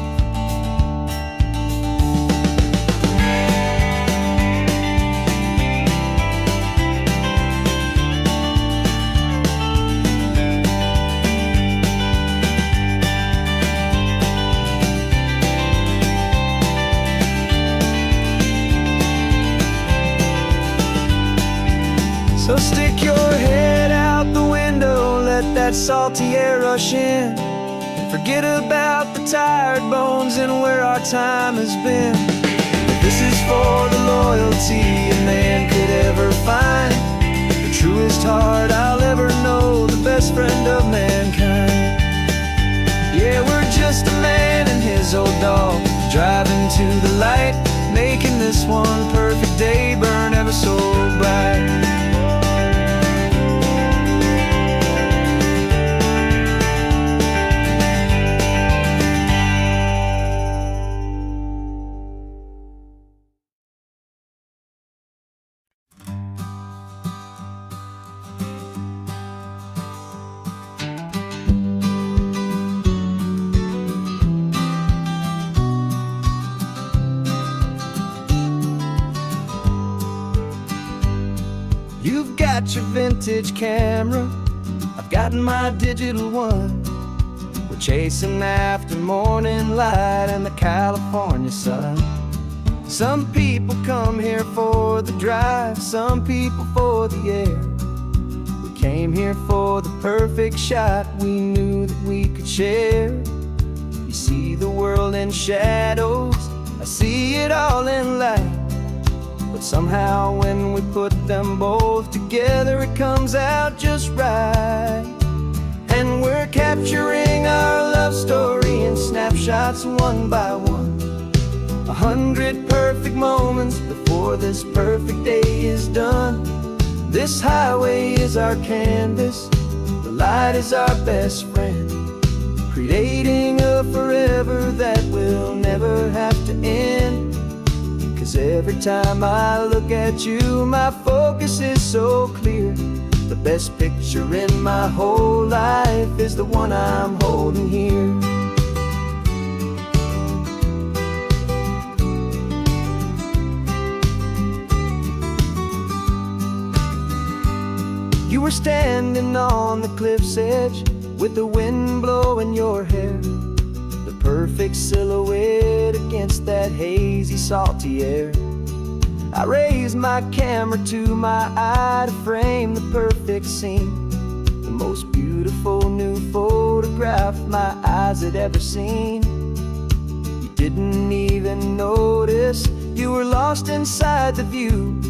So stick your head out the window, let that salty air rush in, and forget about the tired bones and where our time has been. This is for the loyalty a man could ever find, the truest heart I'll ever know, the best friend of mankind. Yeah, we're just a man and his old dog, driving to the light, making this one perfect day burn ever so bright. You've got your vintage camera, I've got my digital one. We're chasing after morning light and the California sun. Some people come here for the drive, some people for the air. We came here for the perfect shot we knew that we could share. You see the world in shadows, I see it all in light. But somehow when we put them both together, it comes out just right. And we're capturing our love story in snapshots one by one, 100 perfect moments before this perfect day is done. This highway is our canvas, the light is our best friend, creating a forever that will never have to end. 'Cause every time I look at you, my focus is so clear. The best picture in my whole life is the one I'm holding here. You were standing on the cliff's edge with the wind blowing your hair, the perfect silhouette against that hazy, salty air. I raised my camera to my eye to frame the perfect scene, the most beautiful new photograph my eyes had ever seen. You didn't even notice you were lost inside the view,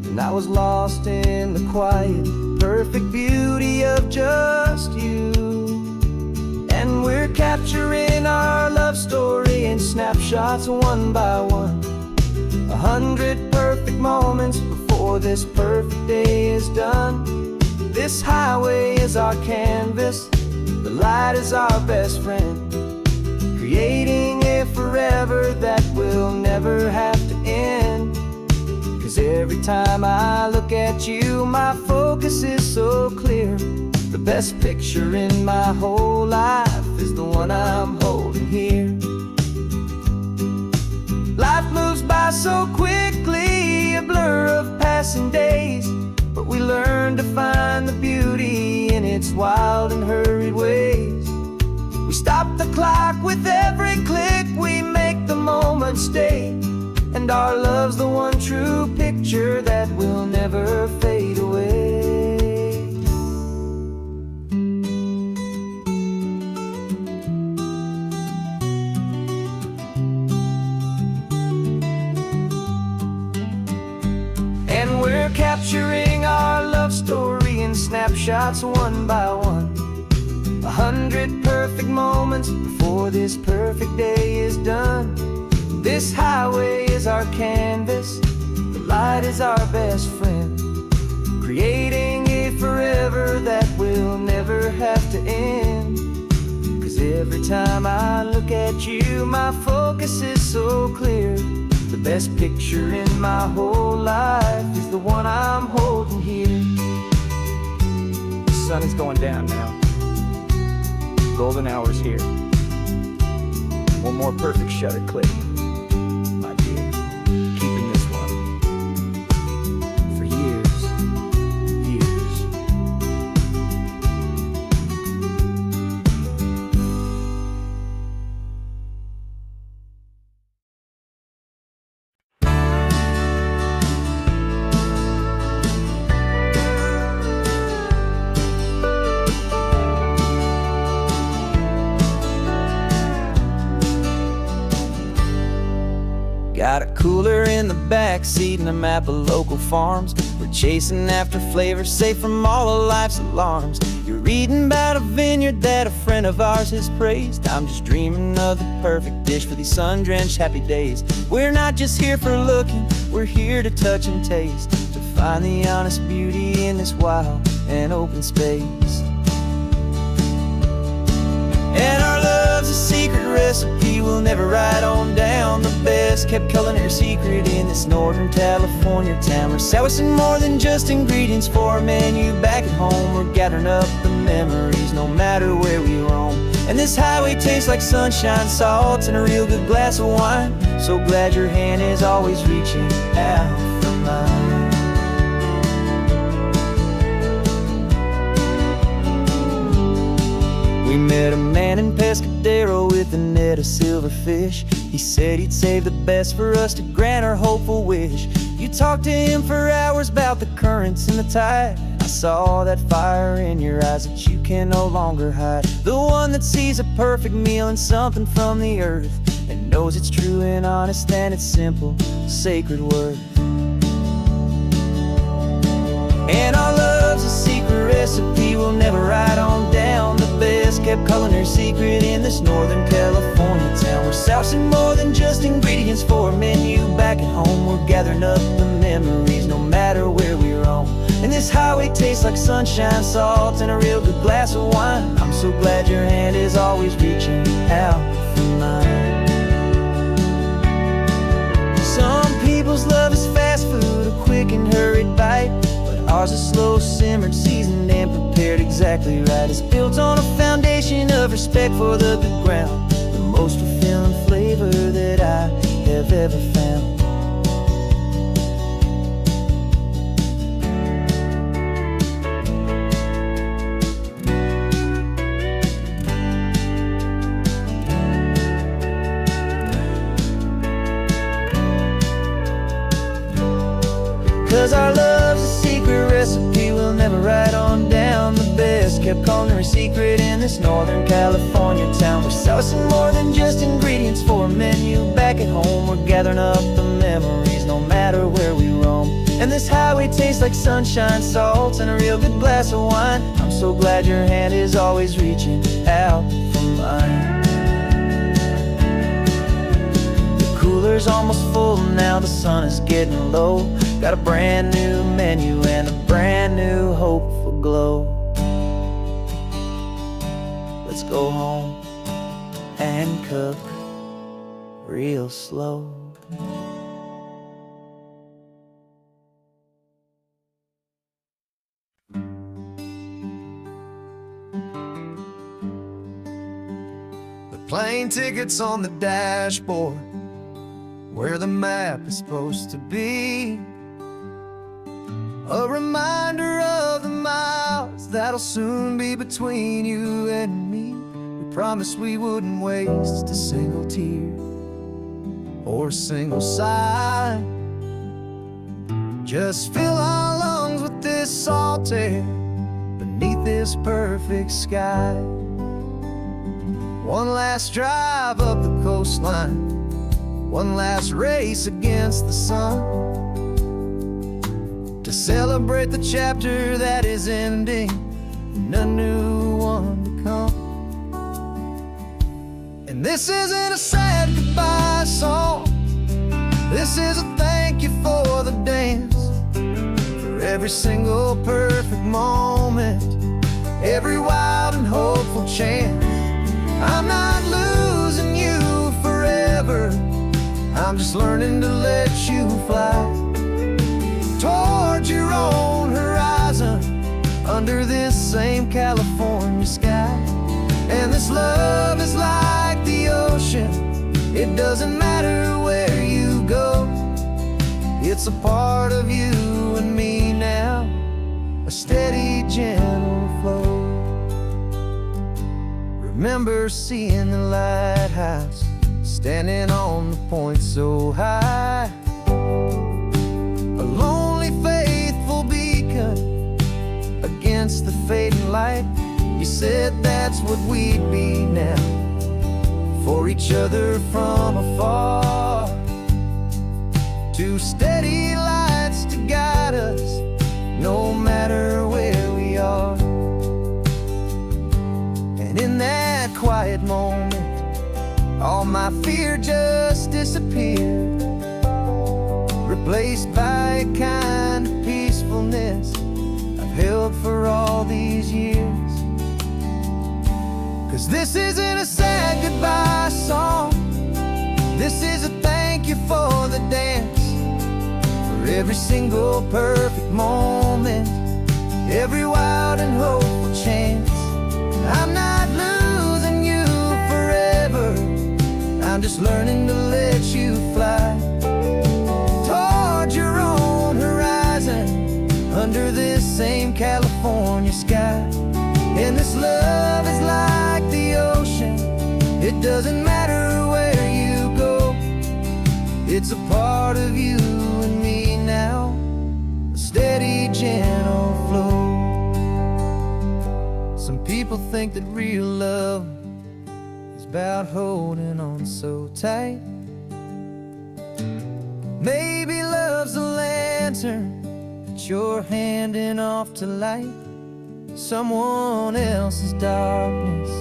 and I was lost in the quiet, perfect beauty of just you. And we're capturing our love story in snapshots one by one, 100 perfect moments before this perfect day is done. This highway is our canvas, the light is our best friend, creating a forever that will never have to end. 'Cause every time I look at you, my focus is so clear. The best picture in my whole life is the one I'm holding here. Life moves by so quickly, a blur of passing days, but we learn to find the beauty in its wild and hurried ways. We stop the clock with every click, we make the moment stay, and our love's the one true picture that will never fade away. And we're capturing our love story in snapshots one by one. 100 perfect moments before this perfect day is done. This highway is our canvas, the light is our best friend, creating a forever that will never have to end. 'Cause every time I look at you, my focus is so clear. The best picture in my whole life is the one I'm holding here. The sun is going down now. Golden hour's here. One more perfect shutter click, my dear. Keeping this one for years, years. Got a cooler in the back seat and a map of local farms. We're chasing after flavors safe from all of life's alarms. You're reading about a vineyard that a friend of ours has praised. I'm just dreaming of the perfect dish for these sun-drenched happy days. We're not just here for looking, we're here to touch and taste, to find the honest beauty in this wild and open space. And our love's a secret recipe we'll never write on down. The best kept culinary secret in this Northern California town. We're sourcing more than just ingredients for a menu back at home. We're gathering up the memories no matter where we roam. And this highway tastes like sunshine, salt, and a real good glass of wine. So glad your hand is always reaching out for mine. We met a man in Pescadero with a net of silverfish. He said he'd save the best for us to grant our hopeful wish. You talked to him for hours about the currents and the tide. I saw that fire in your eyes that you can no longer hide. The one that sees a perfect meal and something from the earth, and knows it's true and honest and it's simple, sacred worth. And our love's a secret recipe we'll never write on down. The best kept culinary secret in this Northern California town. We're sourcing more than just ingredients for a menu back at home. We're gathering up the memories no matter where we roam. And this highway tastes like sunshine, salt, and a real good glass of wine. I'm so glad your hand is always reaching out for mine. Some people's love is fast food, a quick and hurried bite. Ours is slow, simmered, seasoned, and prepared exactly right. It's built on a foundation of respect for the good ground, the most fulfilling flavor that I have ever found. 'Cause our love's a secret recipe we'll never write on down. The best kept culinary secret in this Northern California town. We're sourcing more than just ingredients for a menu back at home. We're gathering up the memories no matter where we roam. And this highway tastes like sunshine, salt, and a real good glass of wine. I'm so glad your hand is always reaching out for mine. The cooler's almost full now, the sun is getting low. Got a brand new menu and a brand new hopeful glow. Let's go home and cook real slow. plane tickets on the dashboard, where the map is supposed to be. A reminder of the miles that'll soon be between you and me. We promised we wouldn't waste a single tear or a single sigh. Just fill our lungs with this salt air beneath this perfect sky. One last drive up the coastline, one last race against the sun, to celebrate the chapter that is ending and a new one to come. And this isn't a sad goodbye song, this is a thank you for the dance, for every single perfect moment, every wild and hopeful chance. I'm not losing you forever, I'm just learning to let you fly towards your own horizon, under this same California sky. And this love is like the ocean, it doesn't matter where you go, it's a part of you and me now, a steady, gentle flow. Remember seeing the lighthouse, standing on the point so high, a lonely, faithful beacon against the fading light. You said that's what we'd be now, for each other from afar. Two steady lights to guide us, no matter where we are. And in that quiet moment, all my fear just disappeared, replaced by a kind of peacefulness I've held for all these years. 'Cause this isn't a sad goodbye song, this is a thank you for the dance, for every single perfect moment, every wild and hopeful chance. I'm not losing you forever, I'm just learning to let you fly towards your own horizon, under this same California sky. And this love is like the ocean, it doesn't matter where you go, it's a part of you and me now, a steady, gentle flow. Some people think that real love is about holding on so tight. Maybe love's a lantern that you're handing off to light someone else's darkness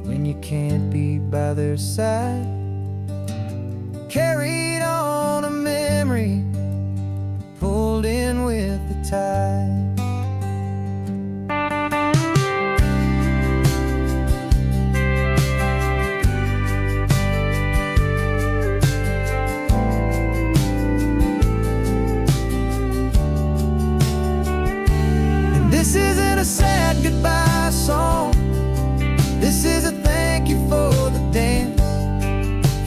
when you can't be by their side. Carried on a memory, pulled in with the tide. This isn't a sad goodbye song, this is a thank you for the dance,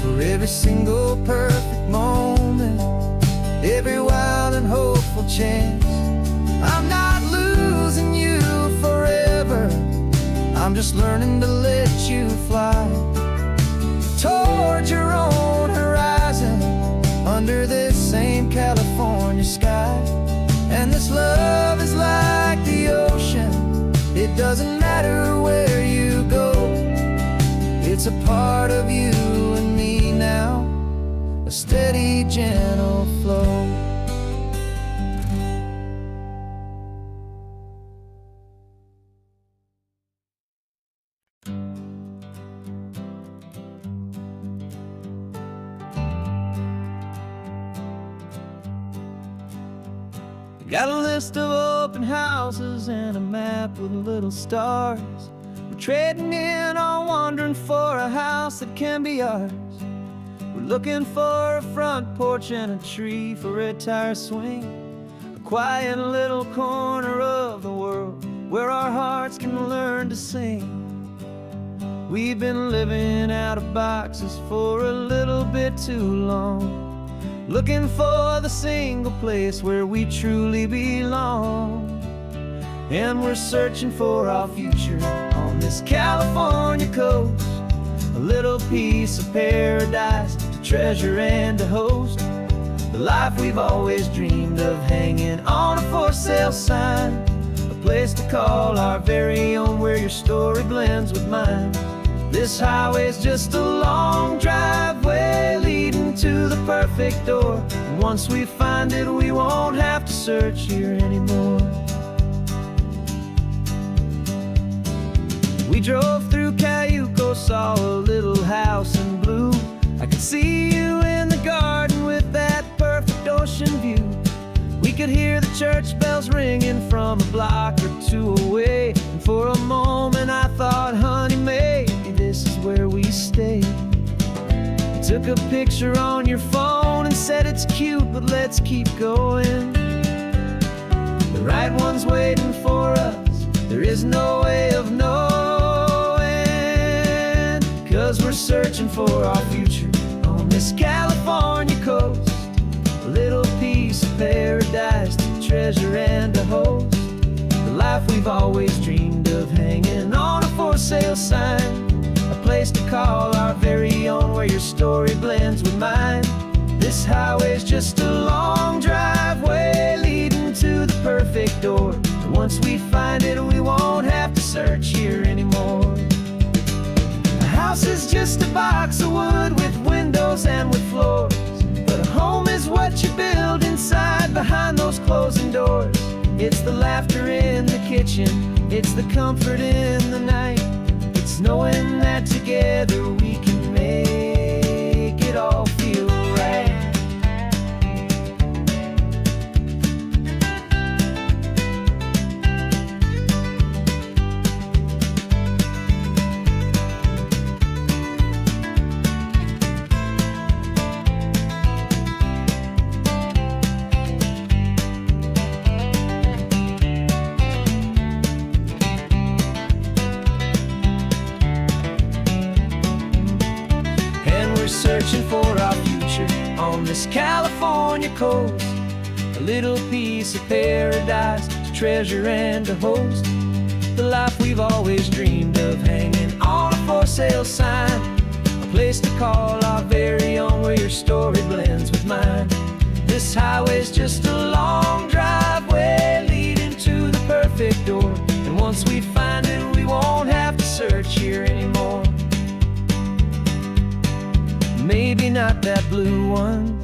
for every single perfect moment, every wild and hopeful chance. I'm not losing you forever, I'm just learning to let you fly towards your own horizon, under this same California sky. And this love is like the ocean, it doesn't matter where you go, it's a part of you and me now, a steady, gentle flow. Got a list of open houses and a map with little stars. We're trading in or wandering for a house that can be ours. We're looking for a front porch and a tree for a tire swing, a quiet little corner of the world where our hearts can learn to sing. We've been living out of boxes for a little bit too long, looking for the single place where we truly belong. And we're searching for our future on this California coast, a little piece of paradise to treasure and to host, the life we've always dreamed of, hanging on a for sale sign, a place to call our very own, where your story blends with mine. This highway's just a long driveway leading to the perfect door, and once we find it, we won't have to search here anymore. We drove through Cayuco, saw a little house in blue. I could see you in the garden with that perfect ocean view. We could hear the church bells ringing from a block or two away, and for a moment I thought, honey, maybe this is where we stay. You took a picture on your phone and said it's cute, but let's keep going. The right one's waiting for us, there is no way of knowing, 'cause we're searching for our future on this California coast, a little piece of paradise to treasure and to host, the life we've always dreamed of, hanging on a for sale sign, a place to call our very own, where your story blends with mine. This highway's just a long driveway leading to the perfect door, and once we find it, we won't have to search here anymore. A house is just a box of wood with windows and with floors, but a home is what you build inside behind those closing doors. It's the laughter in the kitchen, it's the comfort in the night, it's knowing that together we can make it all feel right. Searching for our future on this California coast, a little piece of paradise to treasure and to host, the life we've always dreamed of, hanging on a for sale sign, a place to call our very own, where your story blends with mine. This highway's just a long driveway leading to the perfect door, and once we find it, we won't have to search here anymore. Maybe not that blue one,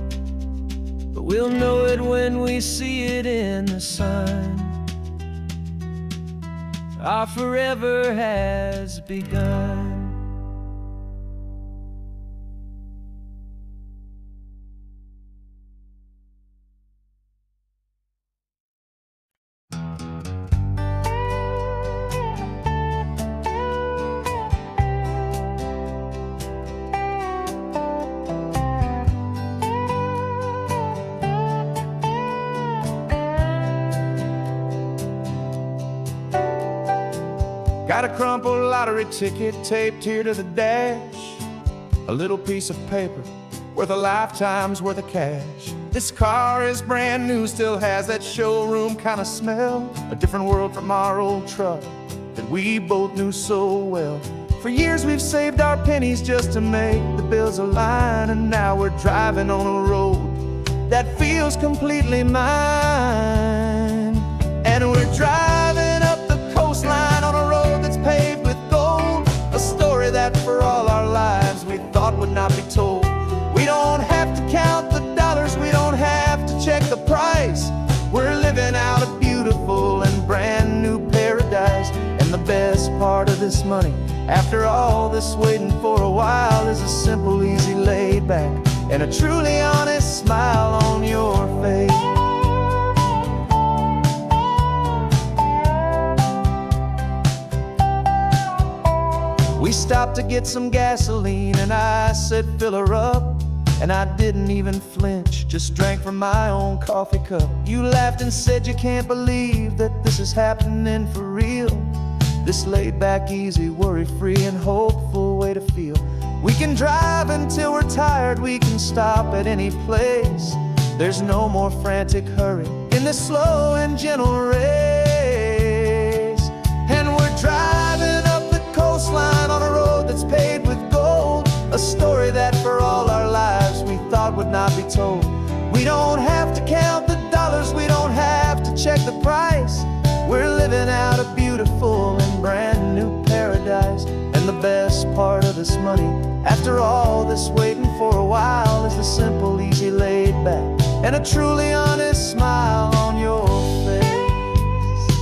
but we'll know it when we see it in the sun. Our forever has begun. Got a crumpled lottery ticket taped here to the dash, a little piece of paper worth a lifetime's worth of cash. This car is brand new, still has that showroom kind of smell, a different world from our old truck that we both knew so well. For years we've saved our pennies just to make the bills align, and now we're driving on a road that feels completely mine. And we're driving up the coastline on a road that's paved with gold, a story that for all our lives we thought would not be told. We don't have to count the dollars, we don't have to check the price. We're living out a beautiful and brand new paradise. And the best part of this money, after all this waiting for a while, is a simple, easy, laid back, and a truly honest smile on your face. We stopped to get some gasoline, and I said, fill her up. And I didn't even flinch, just drank from my own coffee cup. You laughed and said you can't believe that this is happening for real. This laid back, easy, worry-free and hopeful way to feel. We can drive until we're tired, we can stop at any place. There's no more frantic hurry in this slow and gentle race. And we're driving up the coastline on a road that's paved with gold, a story that for all our lives we thought would not be told. We don't have to count the dollars, we don't have to check the price. We're living out a beautiful and brand new paradise. And the best part of this money, after all this waiting for a while, is the simple, easy, laid back, and a truly honest smile on your face.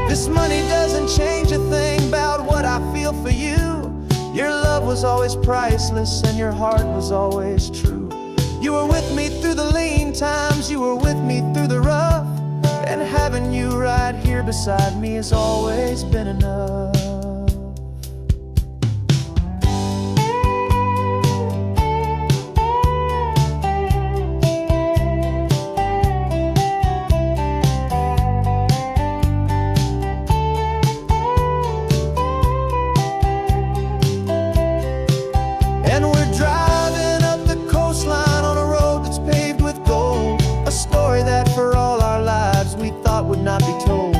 This money doesn't change a thing about what I feel for you. Your love was always priceless and your heart was always true. You were with me through the lean times, you were with me through the rough, and having you right here beside me has always been enough. And we're driving up the coastline on a road that's paved with gold, a story that for all our lives we thought would not be told.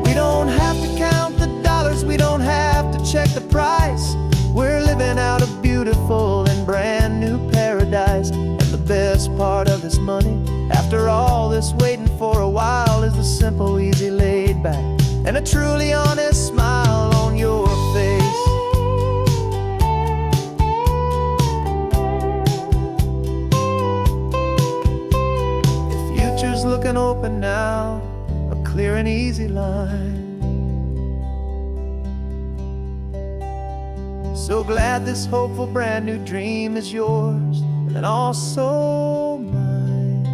We don't have to count the dollars, we don't have to check the price. We're living out a beautiful and brand new paradise. And the best part of this money, after all this waiting for a while, is the simple, easy, laid back, and a truly honest smile on your face. Future's looking open now, a clear and easy line. So glad this hopeful brand new dream is yours and also mine.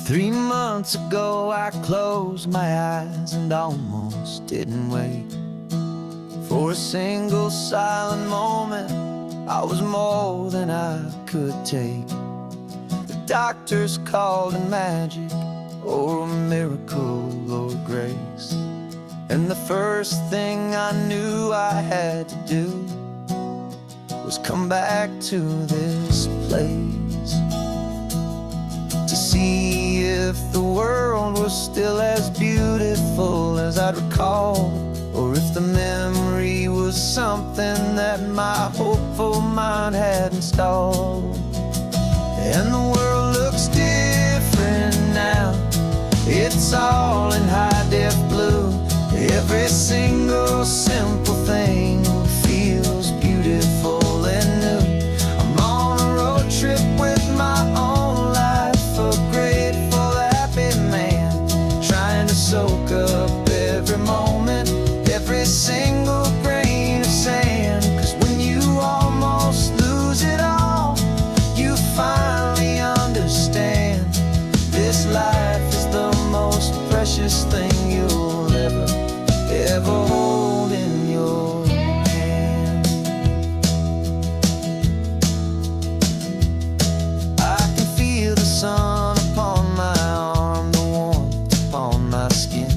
3 months ago I closed my eyes and almost didn't wait for a single silent moment. I was more than I could take. The doctors called it magic, or a miracle, or grace. And the first thing I knew I had to do was come back to this place, to see if the world was still as beautiful as I'd recall, or if the memory was something that my hopeful mind had installed. And the world looks different now, it's all in high-def blue. Every single simple thing feels beautiful and new. I'm on a road trip with my own life, a grateful, happy man, trying to soak up every moment, every single grain of sand. 'Cause when you almost lose it all, you finally understand this life is the most precious thing you'll ever hold in your hand. I can feel the sun upon my arm, the warmth upon my skin,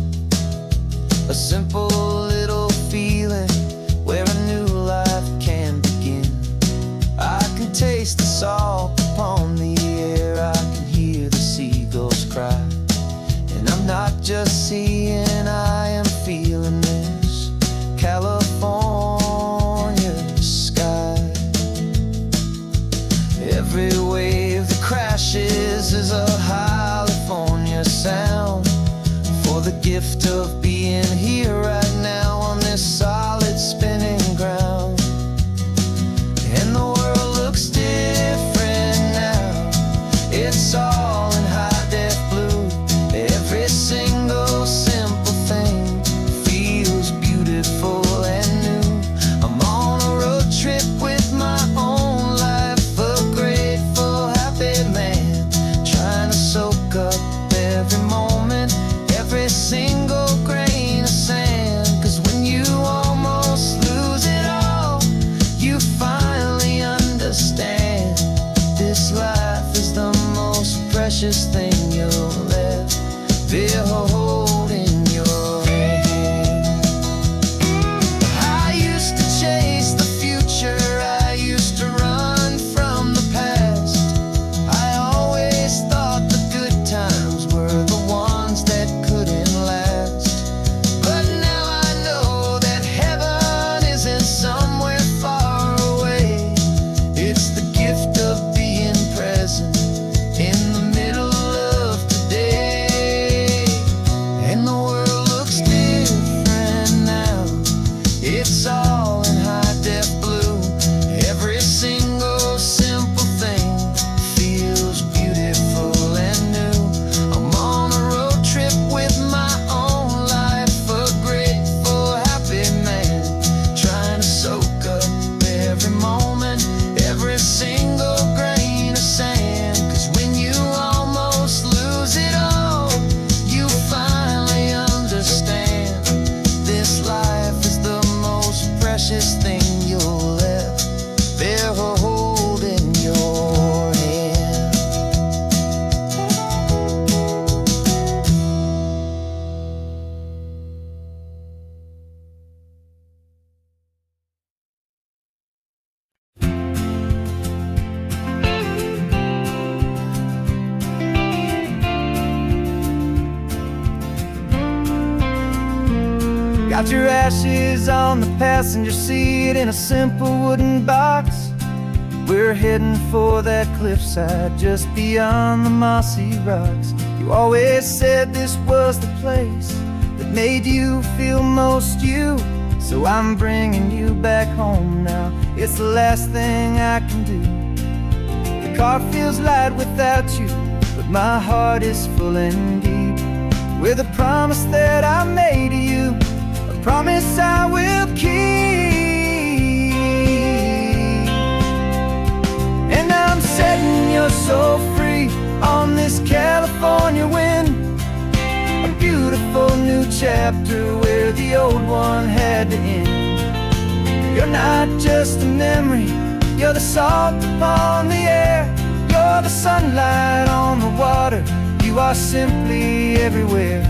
a simple little feeling where a new life can begin. I can taste the salt upon the air, I can hear the seagulls cry, and I'm not just seeing, I am feeling this California sky. Every wave that crashes is a California sound, for the gift of being here right now on this solid spinning ground. And the world looks different now, it's all in high-def blue. Every single simple thing feels beautiful and new. I'm on a road trip with my own life, a grateful, happy man, trying to soak up every moment, every single grain of sand. precious thing you'll ever hold in your hand. I used to chase the future, I used to run from the past. I always thought the good times were the ones that couldn't last. But now I know that heaven isn't somewhere far away. It's the gift of being present in the middle of today. And the world looks different now. It's all in high-def blue. Every single simple thing feels beautiful and new. I'm on a road trip with my own life, a grateful, happy man, trying to soak up every moment, every single grain of sand. 'Cause when you almost lose it all, you finally understand this life is the most precious thing you'll ever hold in your hand. Got your ashes on the passenger seat in a simple wooden box. We're heading for that cliffside just beyond the mossy rocks. You always said this was the place that made you feel most you. So I'm bringing you back home now. It's the last thing I can do. The car feels light without you, but my heart is full and deep with a promise that I made to you, a promise I will keep. And I'm setting your soul free on this California wind, a beautiful new chapter where the old one had to end. You're not just a memory, you're the salt upon the air, you're the sunlight on the water, you are simply everywhere.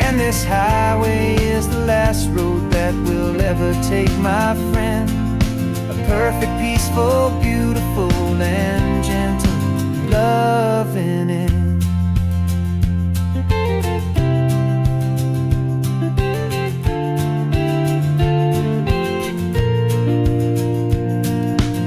And this highway is the last road that we'll ever take, my friend. A perfect, peaceful, beautiful, and gentle loving end.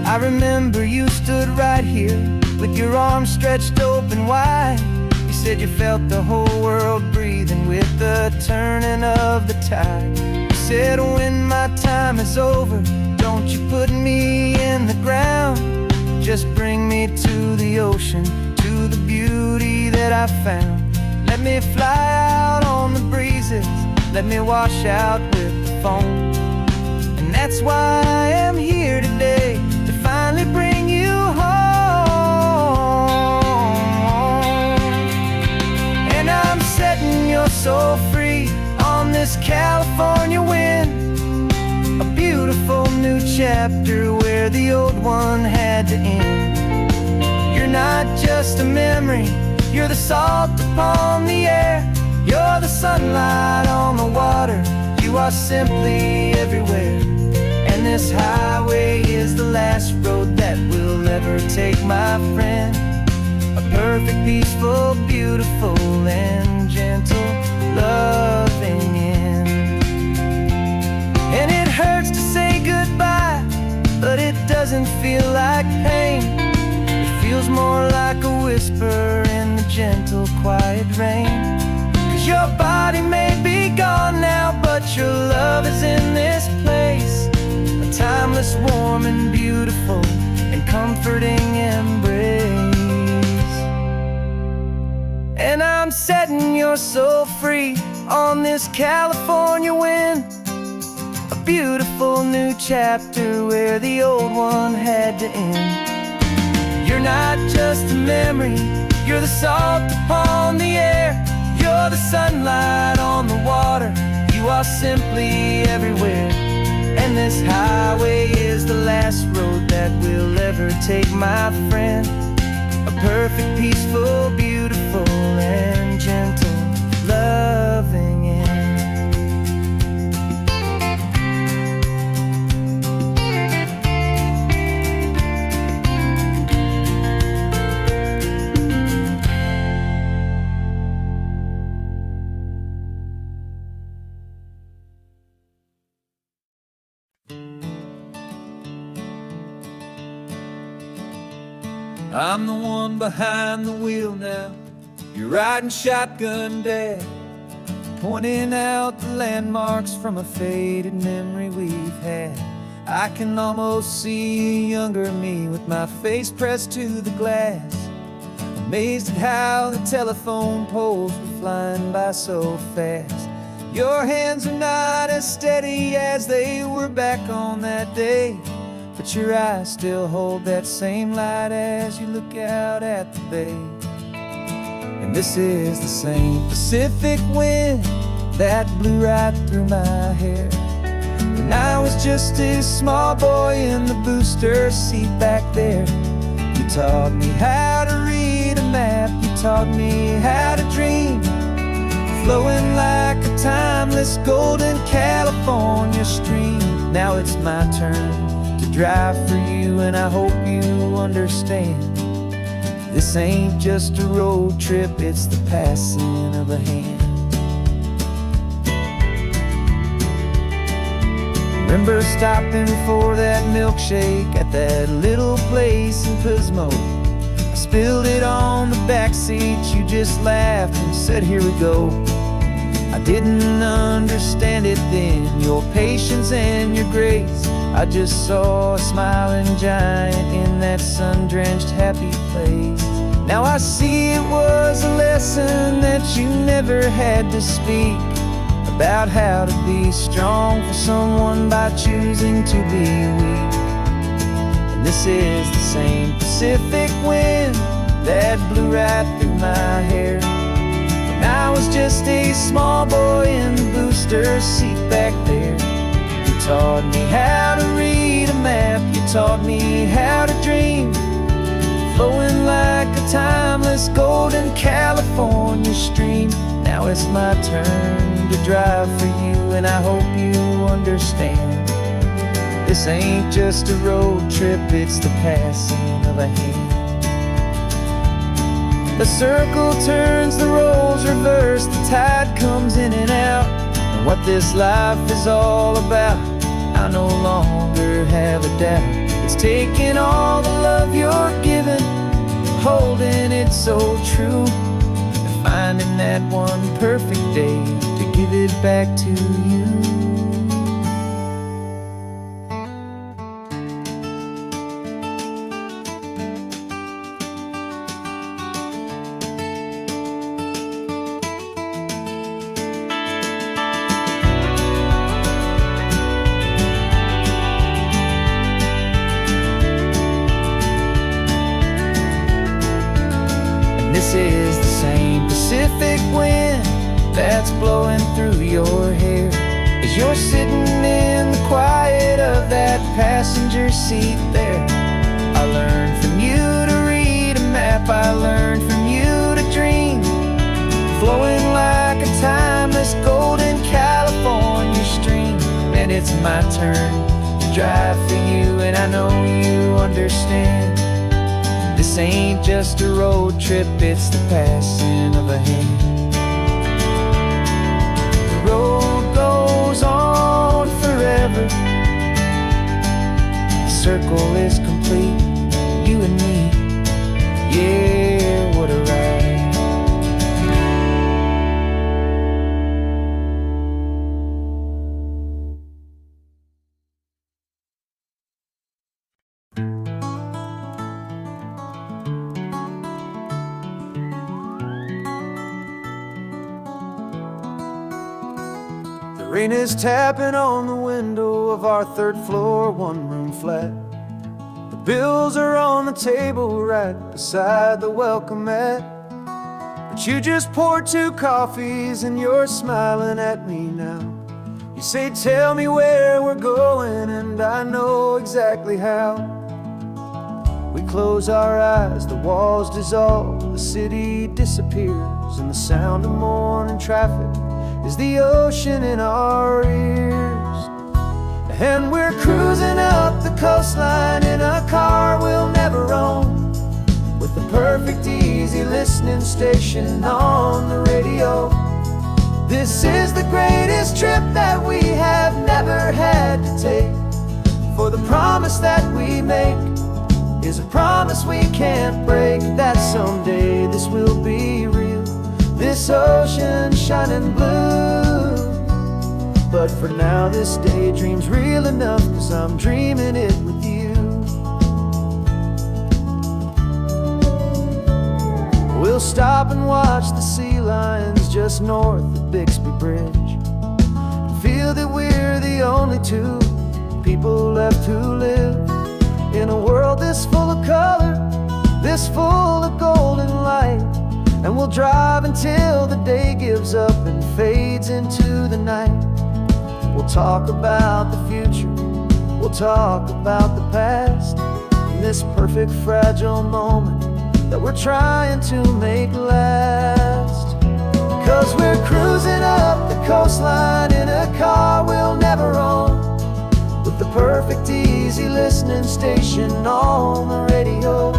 I remember you stood right here with your arms stretched open wide. You said you felt the whole world breathing with the turning of the tide. You said when my time is over, don't you put me in the ground, just bring me to the ocean, to the beauty that I found. Let me fly out on the breezes, let me wash out with the foam. And that's why I am here today, to finally bring you home. And I'm setting your soul free on this California wind, a beautiful new chapter where the old one had to end. You're not just a memory, you're the salt upon the air, you're the sunlight on the water, you are simply everywhere. And this highway is the last road that we'll ever take, my friend. A perfect, peaceful, beautiful, and gentle loving end. And it hurts to say goodbye, but it doesn't feel like pain. It feels more like a whisper in the gentle, quiet rain. 'Cause your body may be gone now, but your love is in this place, a timeless, warm, and beautiful, and comforting embrace. And I'm setting your soul free on this California wind, a beautiful new chapter where the old one had to end. You're not just a memory, you're the salt upon the air, you're the sunlight on the water, you are simply everywhere. And this highway is the last road that we'll ever take, my friend. A perfect, peaceful, beautiful, I'm the one behind the wheel now. You're riding shotgun, Dad, pointing out the landmarks from a faded memory we've had. I can almost see a younger me with my face pressed to the glass, amazed at how the telephone poles were flying by so fast. Your hands are not as steady as they were back on that day, but your eyes still hold that same light as you look out at the bay. And this is the same Pacific wind that blew right through my hair when I was just a small boy in the booster seat back there. You taught me how to read a map, you taught me how to dream, flowing like a timeless golden California stream. Now it's my turn to drive for you, and I hope you understand. This ain't just a road trip, it's the passing of a hand. Remember stopping for that milkshake at that little place in Pismo? I spilled it on the back seat, you just laughed and said, here we go. I didn't understand it then, your patience and your grace. I just saw a smiling giant in that sun-drenched happy place. Now I see it was a lesson that you never had to speak, about how to be strong for someone by choosing to be weak. And this is the same Pacific wind that blew right through my hair when I was just a small boy in the booster seat back there. You taught me how to read a map, you taught me how to dream, flowing like a timeless golden California stream. Now it's my turn to drive for you, and I hope you understand. This ain't just a road trip, it's the passing of a hand. The circle turns, the roles reverse, the tide comes in and out. And what this life is all about, I no longer have a doubt. It's taking all the love you're giving, holding it so true, and finding that one perfect day to give it back to you. This is the same Pacific wind that's blowing through your hair as you're sitting in the quiet of that passenger seat there. I learned from you to read a map, I learned from you to dream, flowing like a timeless golden California stream. And it's my turn to drive for you, and I know you understand. This ain't just a road trip, it's the passing of a hand. The road goes on forever, the circle is complete, you and me, yeah, what a ride. The rain is tapping on the window of our third floor, one-room flat. The bills are on the table right beside the welcome mat. But you just poured 2 coffees and you're smiling at me now. You say, tell me where we're going, and I know exactly how. We close our eyes, the walls dissolve, the city disappears, and the sound of morning traffic is the ocean in our ears. And we're cruising up the coastline in a car we'll never own, with the perfect easy listening station on the radio. This is the greatest trip that we have never had to take, for the promise that we make is a promise we can't break, that someday this will be real, this ocean shining blue. But for now this daydream's real enough, 'cause I'm dreaming it with you. We'll stop and watch the sea lions just north of Bixby Bridge, feel that we're the only two people left who live in a world this full of color, this full of golden light. And we'll drive until the day gives up and fades into the night. We'll talk about the future, we'll talk about the past, in this perfect fragile moment that we're trying to make last. 'Cause we're cruising up the coastline in a car we'll never own, with the perfect easy listening station on the radio.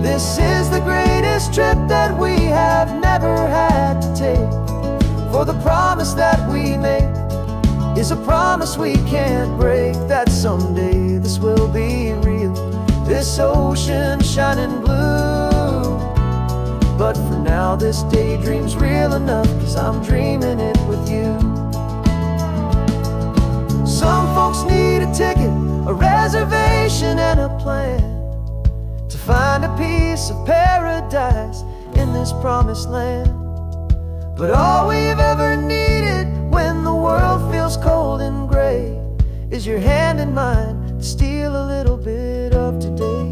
This is the greatest trip that we have never had to take, for the promise that we make is a promise we can't break, that someday this will be real, this ocean shining blue. But for now this daydream's real enough, 'cause I'm dreaming it with you. Some folks need a ticket, a reservation and a plan to find a piece of paradise in this promised land. But all we've ever needed when the world feels cold and gray is your hand in mine to steal a little bit of today.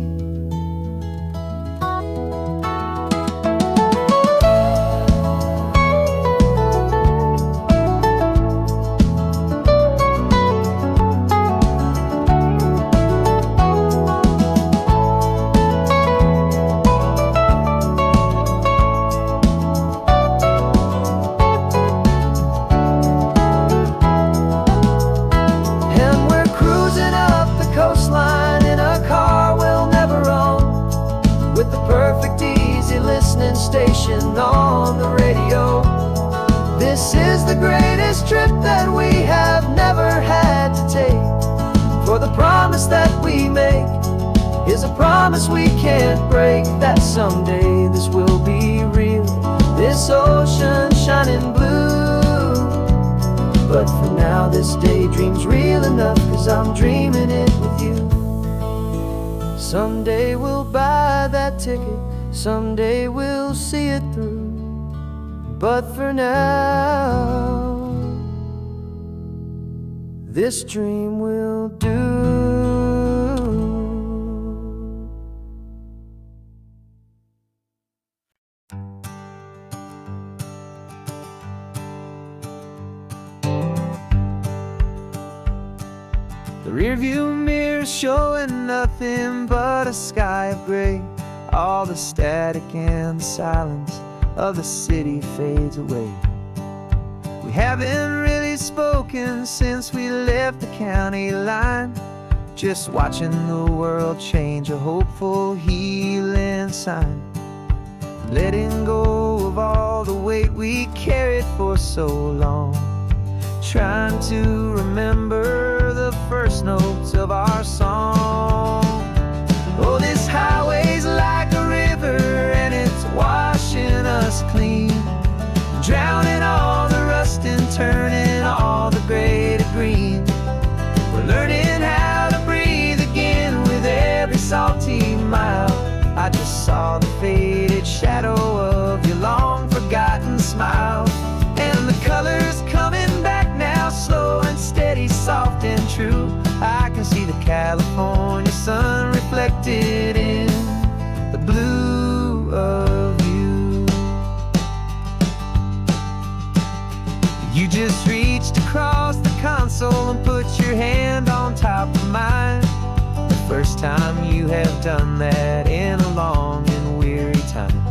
Station on the radio. This is the greatest trip that we have never had to take, for the promise that we make is a promise we can't break, that someday this will be real, this ocean shining blue. But for now this daydream's real enough, 'cause I'm dreaming it with you. Someday we'll buy that ticket, someday we'll see it through, but for now this dream will do. The rearview mirror's showing nothing but a sky of gray. All the static and the silence of the city fades away. We haven't really spoken since we left the county line, just watching the world change, a hopeful healing sign. Letting go of all the weight we carried for so long, trying to remember the first notes of our song. Oh, this highway's like a river and it's washing us clean, drowning all the rust and turning all the gray to green. We're learning how to breathe again with every salty mile. I just saw the faded shadow of your long forgotten smile, and the colors coming back now, slow and steady, soft and true. I can see the California sun reflected in the blue of you. You just reached across the console and put your hand on top of mine. The first time you have done that in a long and weary time.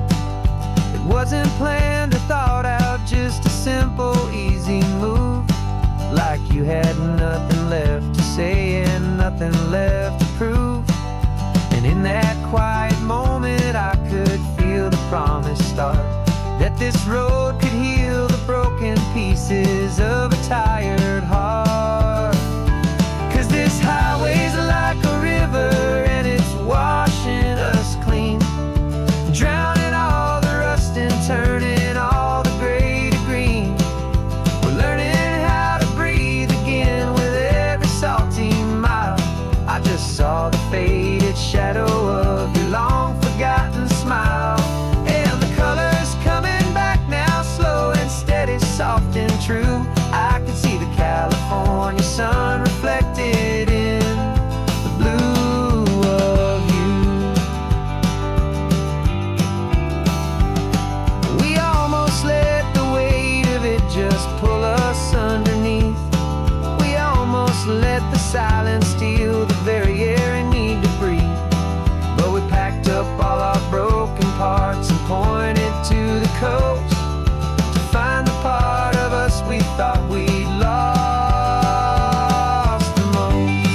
It wasn't planned or thought out, just a simple, easy move. Like you had nothing left to say and nothing left to prove. And in that quiet moment I could feel the promise start, that this road could heal the broken pieces of a tired heart. 'Cause this highway's like a river and it's washing silence steal the very air we need to breathe. But we packed up all our broken parts and pointed to the coast to find the part of us we thought we'd lost the most.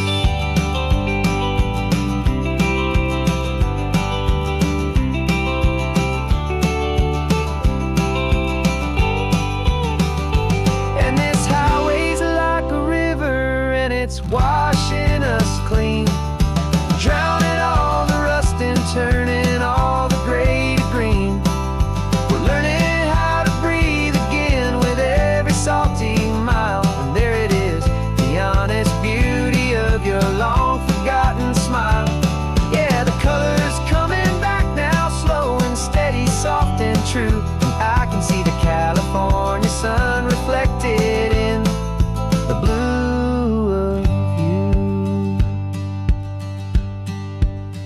And this highway's like a river, and it's washing us clean, drowning all the rust and turning all the gray to green. We're learning how to breathe again with every salty mile. And there it is, the honest beauty of your long forgotten smile. Yeah, the color's coming back now, slow and steady, soft and true. And I can see the California sun reflected in the blue of you.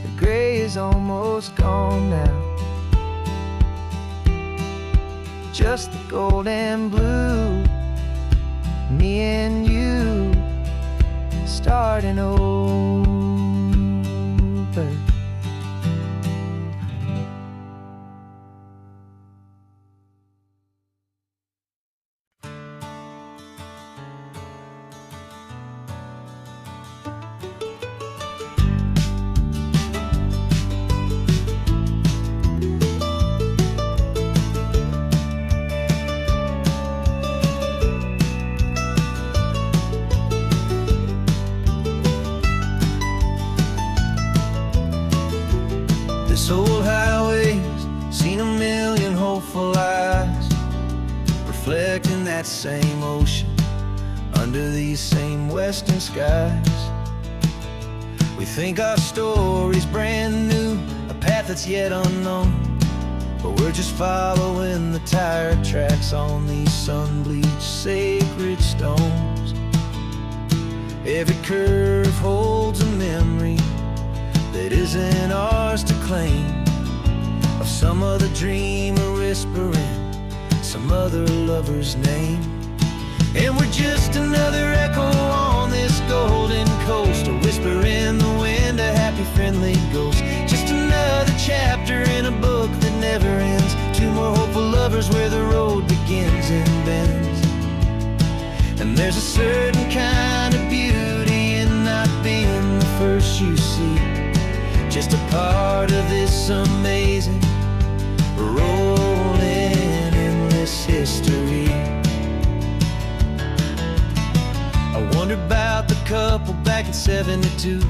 The gray is almost gone now, just the gold and blue. Me and you starting over. This old highway's seen a million hopeful eyes, reflecting that same ocean under these same western skies. We think our story's brand new, a path that's yet unknown, but we're just following the tire tracks on these sun-bleached sacred stones. Every curve holds a memory that isn't ours to claim, of some other dreamer whispering some other lover's name. And we're just another echo on this golden coast, a whisper in the wind, a happy friendly ghost. Just another chapter in a book that never ends, two more hopeful lovers where the road begins and bends. And there's a certain kind of beauty in not being the first you see, just a part of this amazing, rolling, endless history. I wonder about the couple back in '72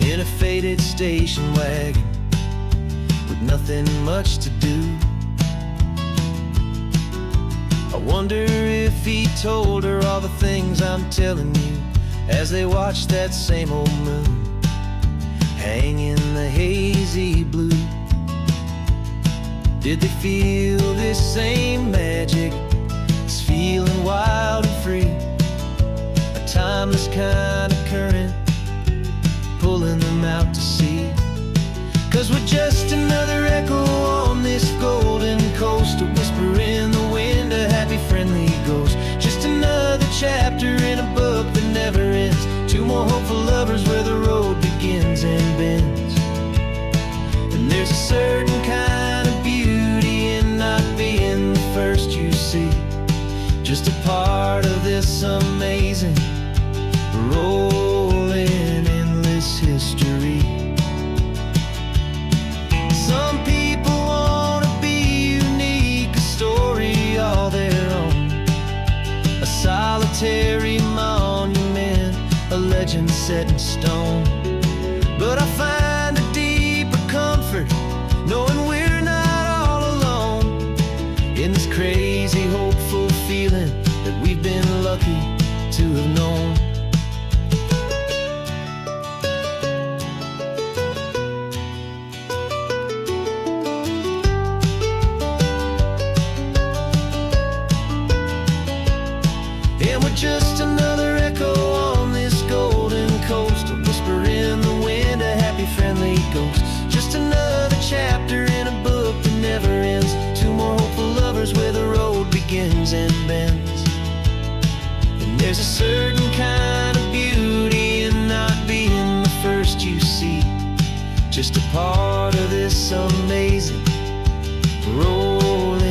in a faded station wagon with nothing much to do. I wonder if he told her all the things I'm telling you as they watched that same old moon hang in the hazy blue. Did they feel this same magic, this feeling wild and free, a timeless kind of current pulling them out to sea? 'Cause we're just another echo on this golden coast, a whisper in the wind, a happy friendly ghost. Just another chapter in a book that never ends, two more hopeful lovers where the road begins and bends. And there's a certain kind of beauty in not being the first you see, just a part of this amazing, rolling, endless history. Some people wanna be unique, a story all their own, a solitary monument, a legend set in stone. But I find a deeper comfort knowing we're not all alone in this crazy, hopeful feeling that we've been lucky to have known. And we're just another echo on this golden coast, a whisper in the wind, a happy friendly ghost. Just another chapter in a book that never ends, two more hopeful lovers where the road begins and bends. And there's a certain kind of beauty just a part of this amazing, rolling,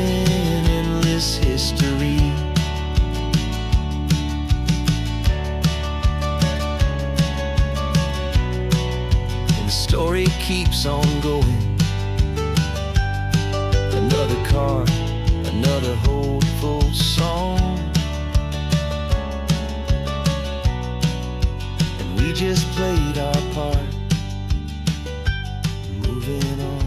endless history. And the story keeps on going. Another card, another hopeful song, and we just played our part, moving on.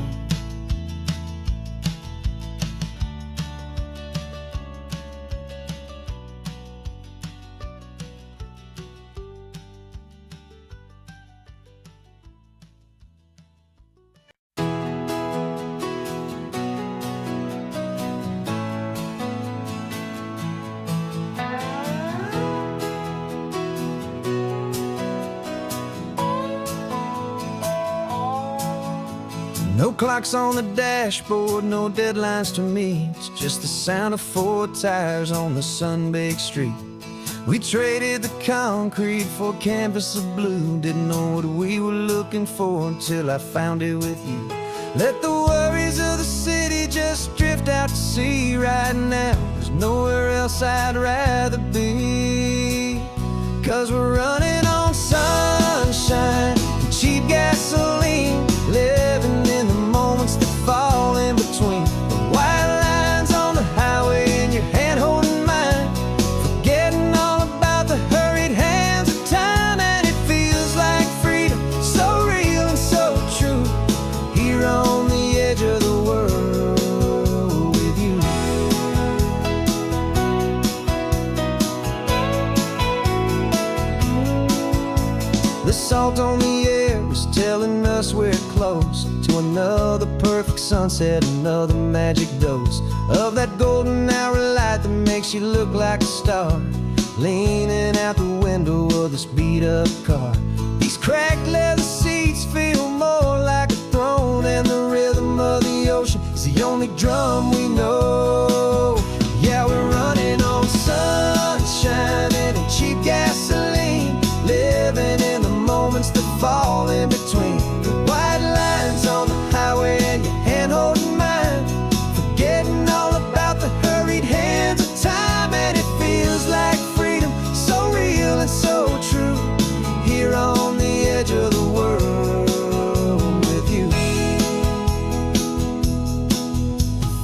No clocks on the dashboard, no deadlines to meet. It's just the sound of 4 tires on the sun-baked street. We traded the concrete for a canvas of blue. Didn't know what we were looking for until I found it with you. Let the worries of the city just drift out to sea. Right now, there's nowhere else I'd rather be. 'Cause we're running on sunshine and cheap gasoline, living in the moments that fall in between. The white lines on the highway and your hand holding mine, forgetting all about the hurried hands of time. And it feels like freedom, so real and so true, here on the edge of the world with you. The salt on the air is telling us we're close to another perfect sunset, another magic dose of that golden hour light that makes you look like a star, leaning out the window of this beat-up car. These cracked leather seats feel more like a throne, and the rhythm of the ocean is the only drum we know. Yeah, we're running on sunshine and cheap gasoline, living in the moments that fall in between. The white lines on the highway and your hand holding mine, forgetting all about the hurried hands of time. And it feels like freedom, so real and so true, here on the edge of the world with you.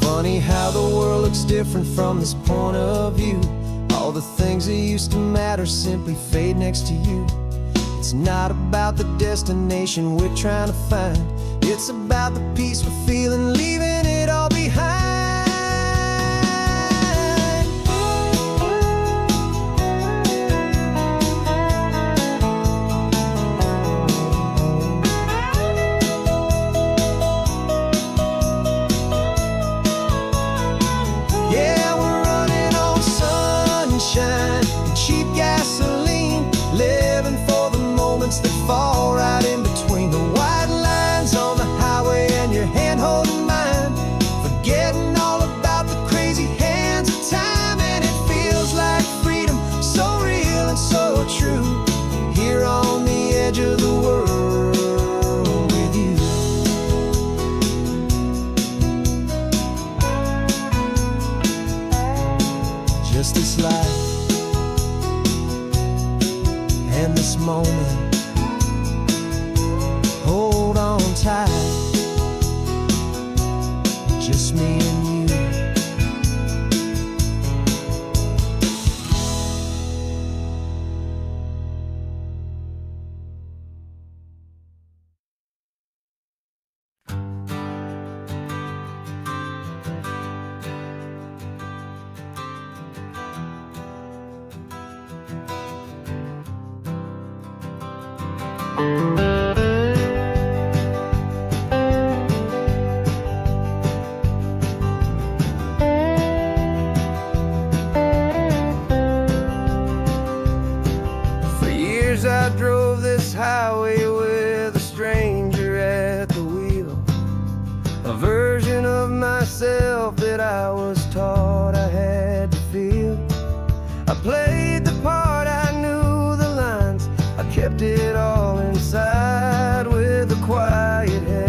Funny how the world looks different from this point of view. All the things that used to matter simply fade next to you. It's not about the destination we're trying to find, it's about the peace we're feeling, leaving it all behind. Yeah, we're running on sunshine and cheap gasoline, living for the moments that fall right in between. The white lines on the highway and your hand holding mine, forgetting all about the crazy hands of time. And it feels like freedom, so real and so true, here on the edge of the world with you. Just this life and this moment, hold on tight, just me and you. For years I drove this highway with a stranger at the wheel, a version of myself that I was taught I had to feel. I played the part, I knew the lines, I kept it all inside with a quiet head.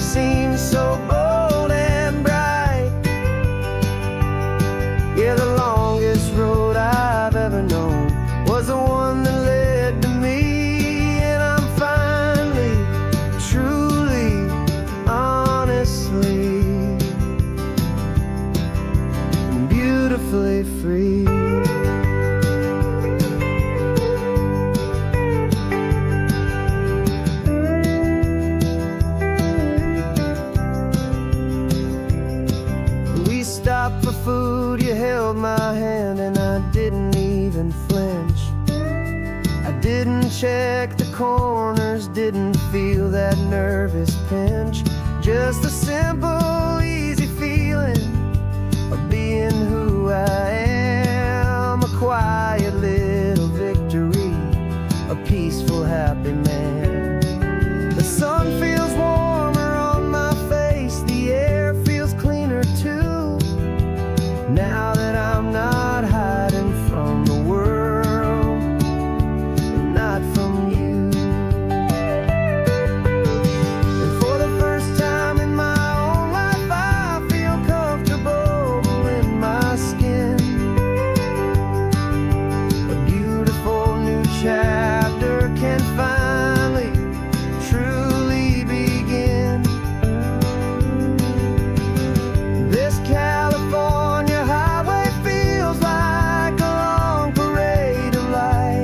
seemed so bold and bright. Yeah, the longest road I've ever known was the one that led to me. And I'm finally, truly, honestly, and beautifully free. We stopped for food, you held my hand, and I didn't even flinch. I didn't check the corners, didn't feel that nervous pinch. Just a simple, easy feeling of being who I am. A quiet little victory, a peaceful, happy man. The sun feels warmer on my face, the air feels cleaner too. Now that I'm not hiding from the world, and not from you. And for the first time in my own life, I feel comfortable in my skin. A beautiful new chapter can finally, truly begin. This California highway feels like a long parade of light,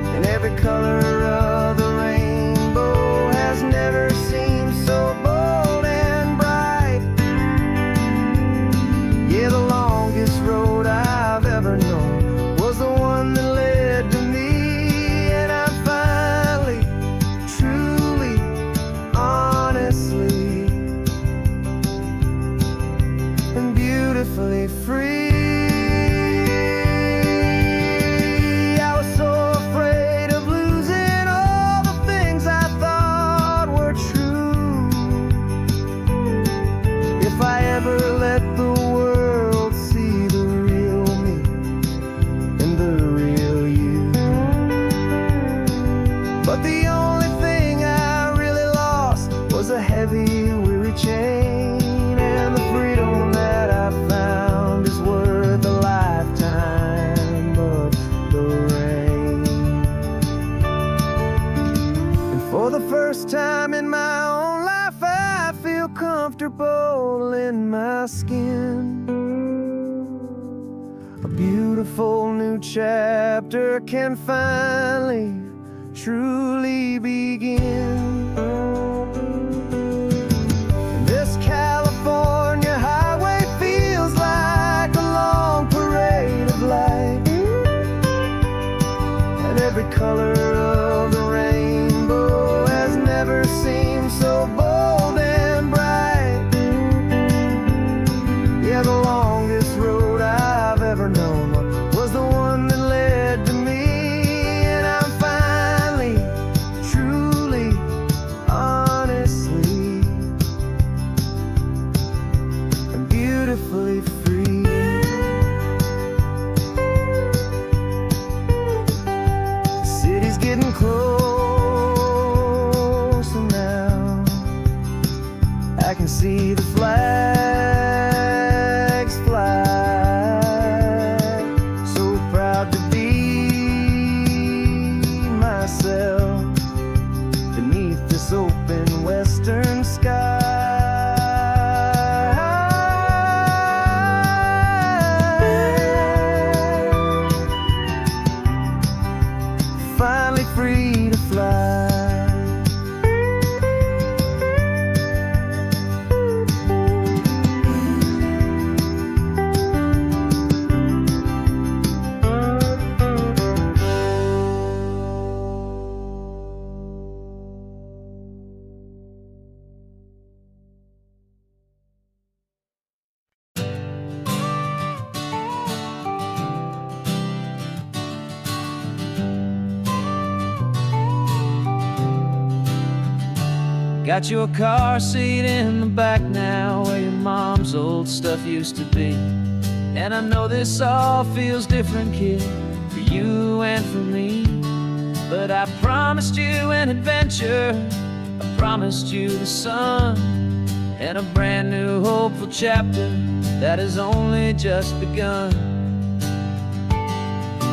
and every color of the rainbow has never seemed so bold and bright. Yeah, the longest road I've ever known was the one that led to me. And I'm finally, truly, honestly, and beautifully free. I was so afraid of losing all the things I thought were true. If I ever let the world see the real me and the real you. But the only thing I really lost was a heavy, weary chain. And the freedom that I found is worth a lifetime of the rain. And for the first time in my own life, I feel comfortable in my skin. A beautiful new chapter can finally, truly begin. This California highway feels like a long parade of light, and every color of the rainbow has never seemed so bold and bright. Yeah, the longest road I've ever known was the one that led to me. And I'm finally, truly, honestly, and beautifully free. The city's getting closer now. I can see the flags fly. So proud to be myself beneath this open western sky. Finally free to fly. Got your car seat in the back now, where your mom's old stuff used to be. And I know this all feels different, kid, for you and for me. But I promised you an adventure, I promised you the sun and a brand new hopeful chapter that has only just begun.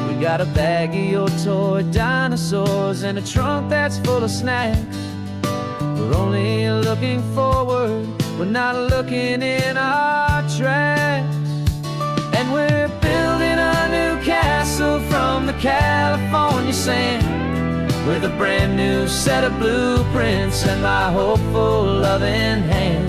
We got a bag of your toy dinosaurs and a trunk that's full of snacks. We're only looking forward, we're not looking in our tracks. And we're building a new castle from the California sand, with a brand new set of blueprints and my hopeful loving hand.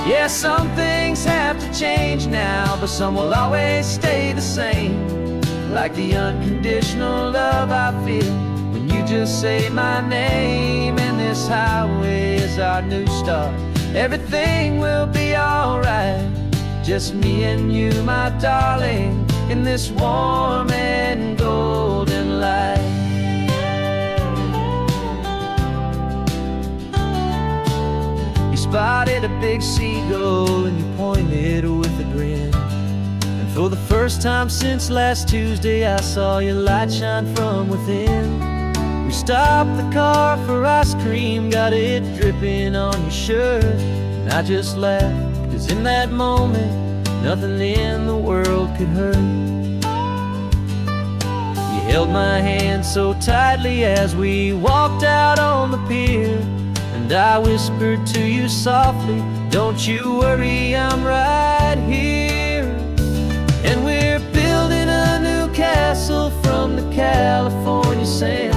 Yeah, some things have to change now, but some will always stay the same. Like the unconditional love I feel when you just say my name. And this highway is our new start. Everything will be alright, just me and you, my darling, in this warm and golden light. You spotted a big seagull and you pointed with a grin. And for the first time since last Tuesday, I saw your light shine from within. We stopped the car for ice cream, got it dripping on your shirt. And I just laughed, 'cause in that moment, nothing in the world could hurt. You held my hand so tightly as we walked out on the pier, and I whispered to you softly, don't you worry, I'm right here. And we're building a new castle from the California sand,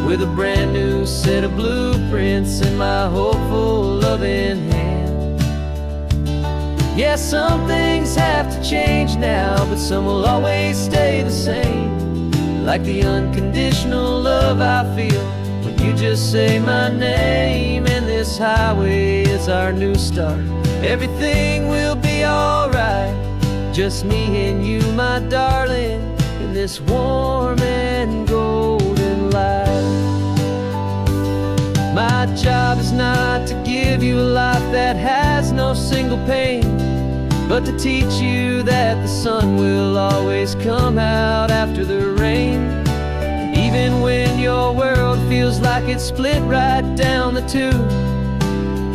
with a brand new set of blueprints in my hopeful loving hand. Yeah, some things have to change now, but some will always stay the same. Like the unconditional love I feel when you just say my name. And this highway is our new start. Everything will be alright, just me and you, my darling, in this warm and golden light. My job is not to give you a life that has no single pain, but to teach you that the sun will always come out after the rain. And even when your world feels like it's split right down the two,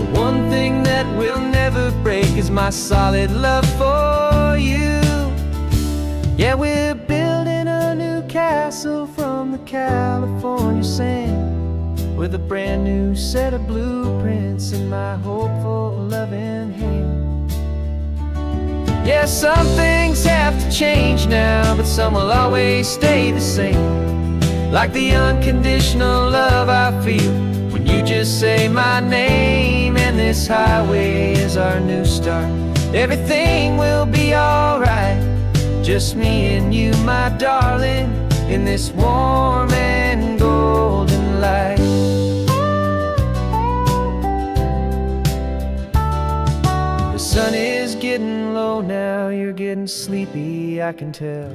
the one thing that will never break is my solid love for you. Yeah, we're building a new castle from the California sand, with a brand new set of blueprints in my hopeful loving hand. Yeah, some things have to change now, but some will always stay the same. Like the unconditional love I feel when you just say my name. And this highway is our new start. Everything will be alright, just me and you, my darling, in this warm and golden light. The sun is getting low now, you're getting sleepy, I can tell.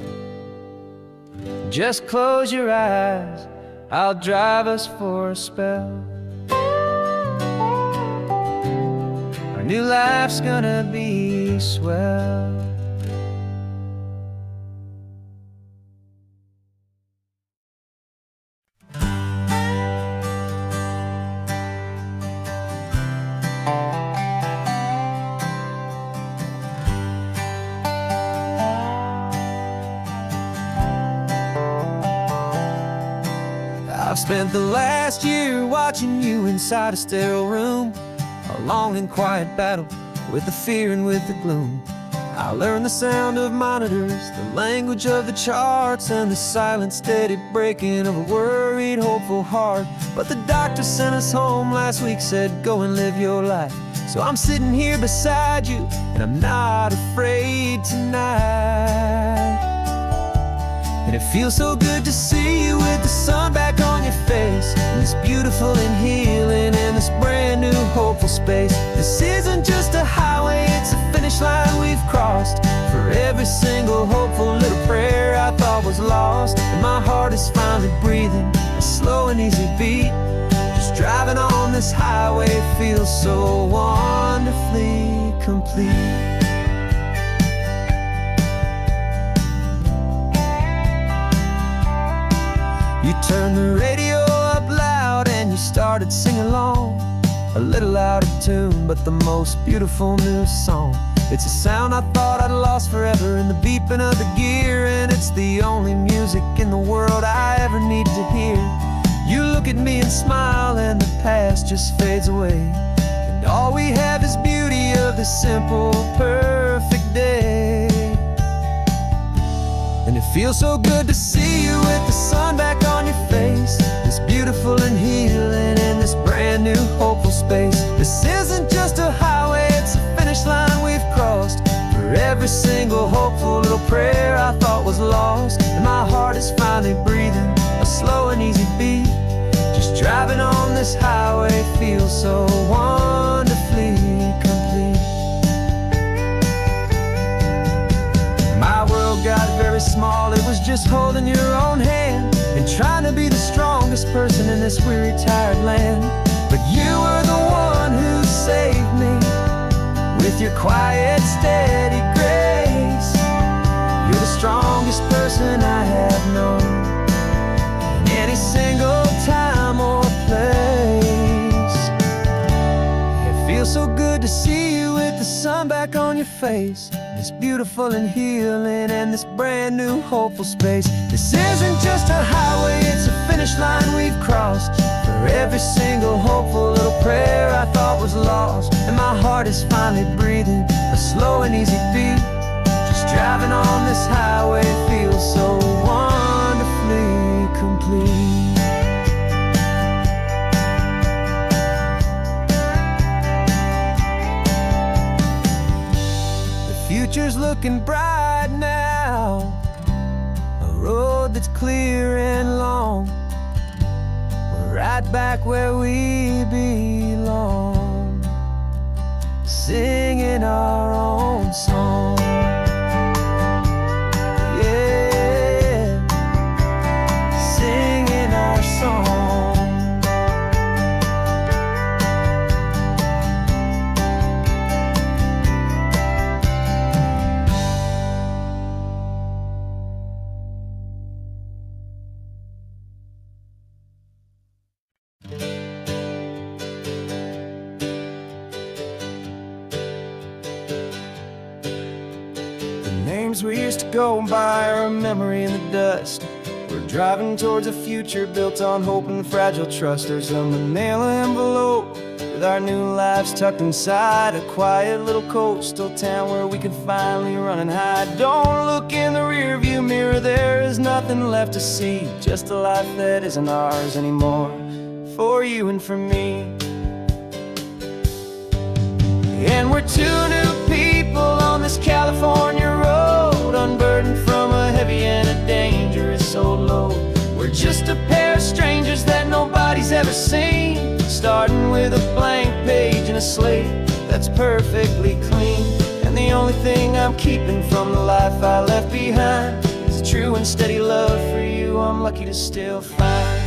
Just close your eyes, I'll drive us for a spell. Our new life's gonna be swell. I've spent the last year watching you inside a sterile room, a long and quiet battle with the fear and with the gloom. I learned the sound of monitors, the language of the charts, and the silent, steady breaking of a worried, hopeful heart. But the doctor sent us home last week, said go and live your life. So I'm sitting here beside you, and I'm not afraid tonight. And it feels so good to see you with the sun back on your face, and this beautiful and healing in this brand new hopeful space. This isn't just a highway, it's a finish line we've crossed. For every single hopeful little prayer I thought was lost, and my heart is finally breathing a slow and easy beat. Just driving on this highway feels so wonderfully complete. You turn the radio up loud and we started singing along, a little out of tune, but the most beautiful new song. It's a sound I thought I'd lost forever in the beeping of the gear, and it's the only music in the world I ever need to hear. You look at me and smile, and the past just fades away, and all we have is beauty of this simple, perfect day. And it feels so good to see you with the sun back on your face, this beautiful and healing in this brand new hopeful space. This isn't just a highway, it's a finish line we've crossed. For every single hopeful little prayer I thought was lost, and my heart is finally breathing a slow and easy beat. Just driving on this highway feels so wonderfully complete. My world got very small, it was just holding your own hand and trying to be the strongest person in this weary, tired land. But you were the one who saved me with your quiet, steady grace. You're the strongest person I have known in any single time or place. It feels so good to see you with the sun back on your face, this beautiful and healing and this brand new hopeful space. This isn't just a highway, it's a finish line we've crossed. For every single hopeful little prayer I thought was lost, and my heart is finally breathing a slow and easy beat. Just driving on this highway feels so wonderfully complete. Future's looking bright now, a road that's clear and long. We're right back where we belong, singing our own song. Yeah, singing our song. Names we used to go by are a memory in the dust. We're driving towards a future built on hope and fragile trust. There's a manila envelope with our new lives tucked inside, a quiet little coastal town where we can finally run and hide. Don't look in the rearview mirror, there is nothing left to see, just a life that isn't ours anymore, for you and for me. And we're two new people on this California road, unburdened from a heavy and a dangerous old load. We're just a pair of strangers that nobody's ever seen, starting with a blank page and a slate that's perfectly clean. And the only thing I'm keeping from the life I left behind is a true and steady love for you I'm lucky to still find.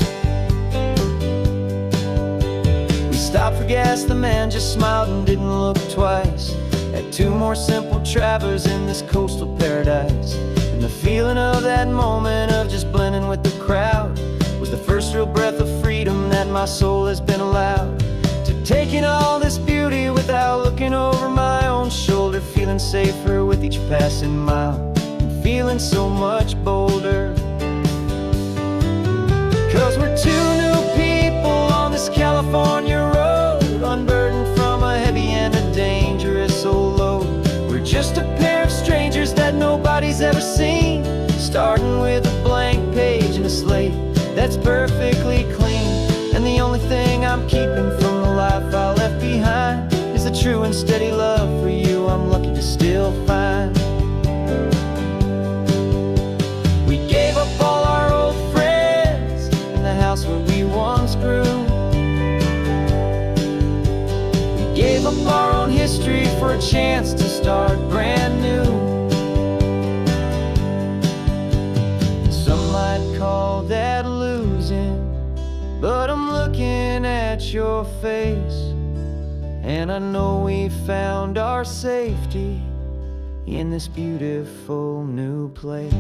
Stopped for gas, the man just smiled and didn't look twice at two more simple travelers in this coastal paradise. And the feeling of that moment of just blending with the crowd was the first real breath of freedom that my soul has been allowed to take in all this beauty without looking over my own shoulder, feeling safer with each passing mile and feeling so much bolder. 'Cause we're two new people on this California road, unburdened from a heavy and a dangerous old load. We're just a pair of strangers that nobody's ever seen, starting with a blank page and a slate that's perfectly clean. And the only thing I'm keeping from the life I left behind is the true and steady love for you I'm lucky to still find. We gave up all our old friends in the house where we once grew. Gave up our own history for a chance to start brand new. Some might call that losing, but I'm looking at your face, and I know we found our safety in this beautiful new place.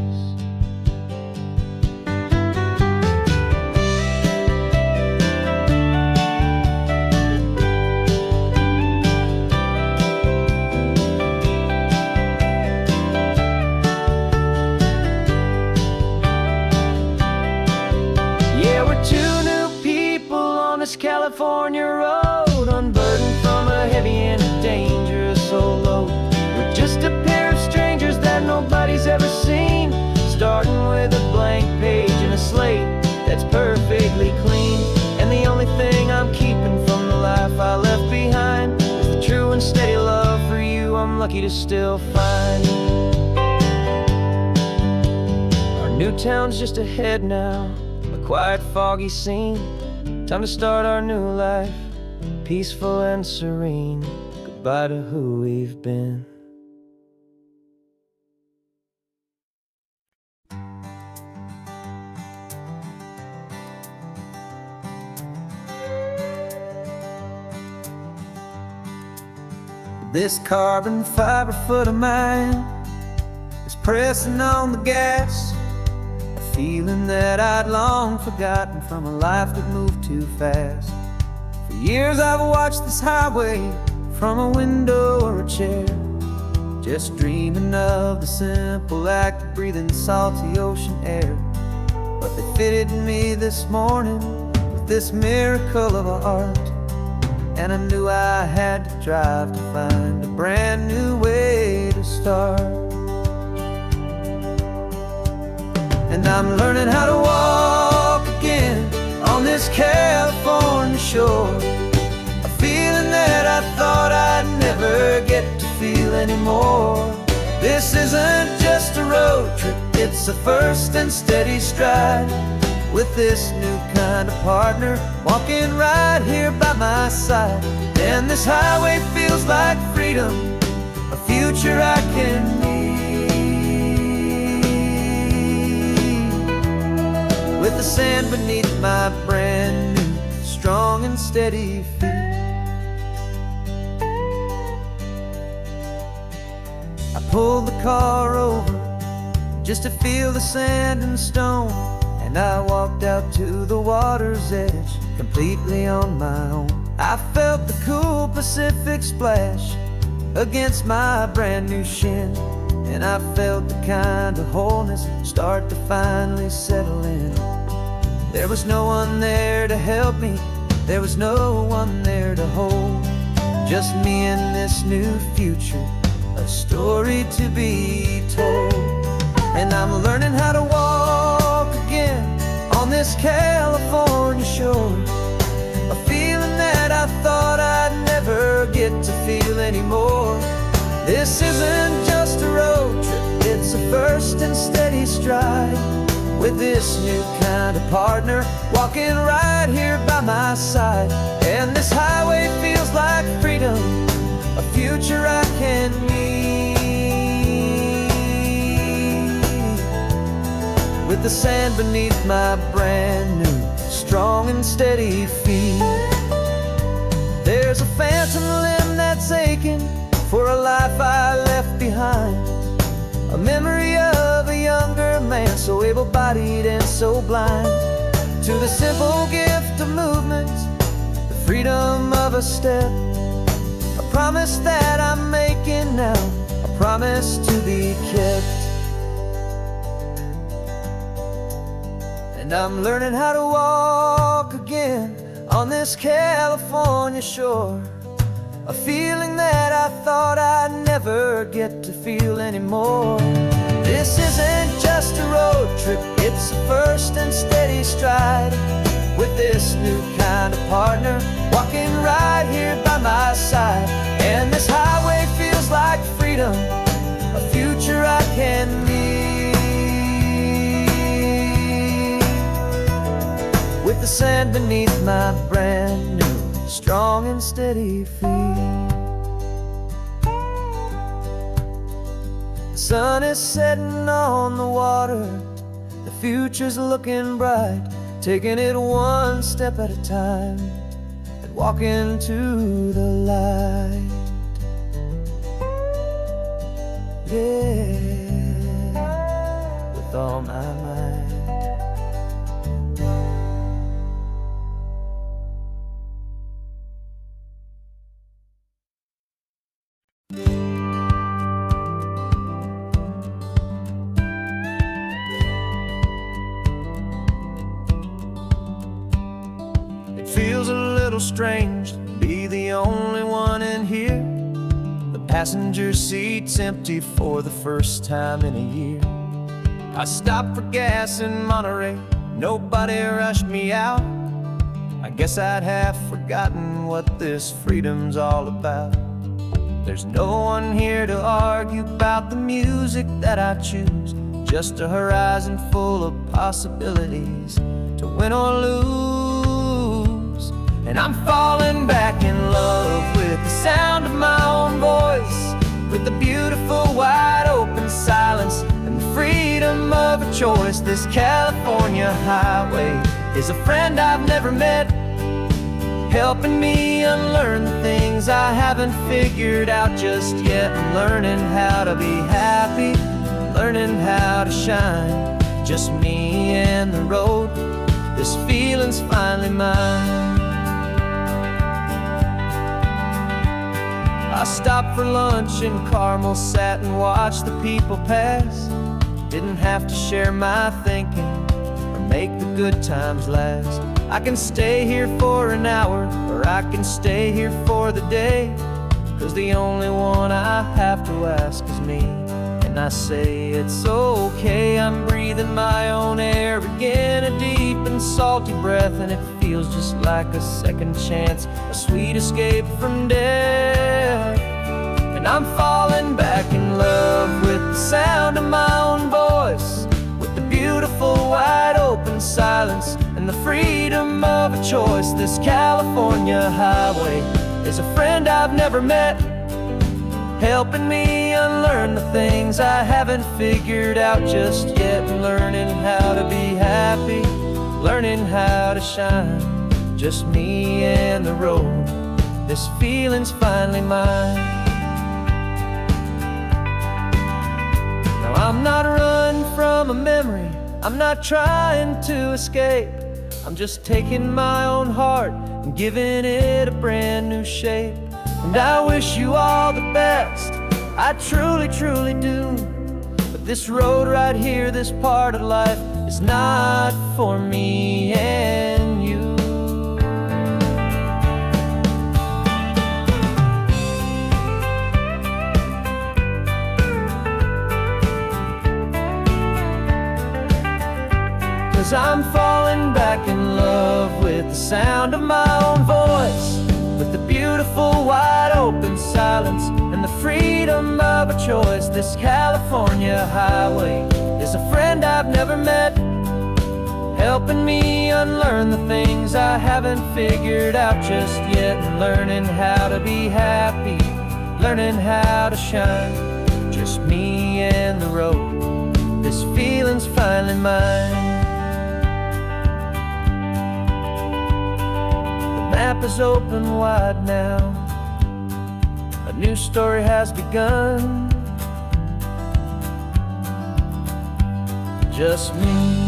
you still find. Our new town's just ahead now, a quiet, foggy scene. Time to start our new life, peaceful and serene. Goodbye to who we've been. This carbon fiber foot of mine is pressing on the gas, a feeling that I'd long forgotten from a life that moved too fast. For years I've watched this highway from a window or a chair, just dreaming of the simple act of breathing salty ocean air. But they fitted me this morning with this miracle of art, and I knew I had to drive to find a brand new way to start. And I'm learning how to walk again on this California shore, a feeling that I thought I'd never get to feel anymore. This isn't just a road trip, it's a first and steady stride, with this new kind of partner walking right here by my side. And this highway feels like freedom, a future I can need, with the sand beneath my brand new strong and steady feet. I pulled the car over just to feel the sand and stone, and I walked out to the water's edge, completely on my own. I felt the cool Pacific splash against my brand new shin, and I felt the kind of wholeness start to finally settle in. There was no one there to help me, there was no one there to hold, just me and this new future, a story to be told. And I'm learning how to walk again on this California shore, a feeling that I thought I'd never get to feel anymore. This isn't just a road trip, it's a first and steady stride, with this new kind of partner walking right here by my side. And this highway feels like freedom, a future I can need, with the sand beneath my brand new strong and steady feet. There's a phantom limb that's aching for a life I left behind, a memory of a younger man, so able-bodied and so blind, to the simple gift of movement, the freedom of a step, a promise that I'm making now, a promise to be kept. And I'm learning how to walk again on this California shore, a feeling that I thought I'd never get to feel anymore. This isn't just a road trip, it's a first and steady stride, with this new kind of partner walking right here by my side. And this highway feels like freedom, a future I can need, with the sand beneath my brand new strong and steady feet. The sun is setting on the water, the future's looking bright, taking it one step at a time and walking to the light. Yeah, with all my might. Feels a little strange to be the only one in here. The passenger seat's empty for the first time in a year. I stopped for gas in Monterey, nobody rushed me out. I guess I'd half forgotten what this freedom's all about. There's no one here to argue about the music that I choose, just a horizon full of possibilities to win or lose. And I'm falling back in love with the sound of my own voice, with the beautiful wide open silence and the freedom of a choice. This California highway is a friend I've never met, helping me unlearn the things I haven't figured out just yet. I'm learning how to be happy, learning how to shine, just me and the road. This feeling's finally mine. I stopped for lunch in Carmel, sat and watched the people pass. Didn't have to share my thinking or make the good times last. I can stay here for an hour, or I can stay here for the day, 'cause the only one I have to ask is me. And I say it's okay, I'm breathing my own air again, a deep and salty breath, and it feels just like a second chance, a sweet escape from death. And I'm falling back in love with the sound of my own voice, with the beautiful wide open silence and the freedom of a choice. This California highway is a friend I've never met, helping me unlearn the things I haven't figured out just yet. Learning how to be happy, learning how to shine, just me and the road. This feeling's finally mine. Now I'm not running from a memory, I'm not trying to escape. I'm just taking my own heart and giving it a brand new shape. And I wish you all the best, I truly, truly do. But this road right here, this part of life, is not for me and you. Cause I'm falling back in love with the sound of my own voice, with the beautiful wide open silence and the freedom of a choice. This California highway is a friend I've never met, helping me unlearn the things I haven't figured out just yet. And learning how to be happy, learning how to shine, just me and the road. This feeling's finally mine. The map is open wide now, a new story has begun, just me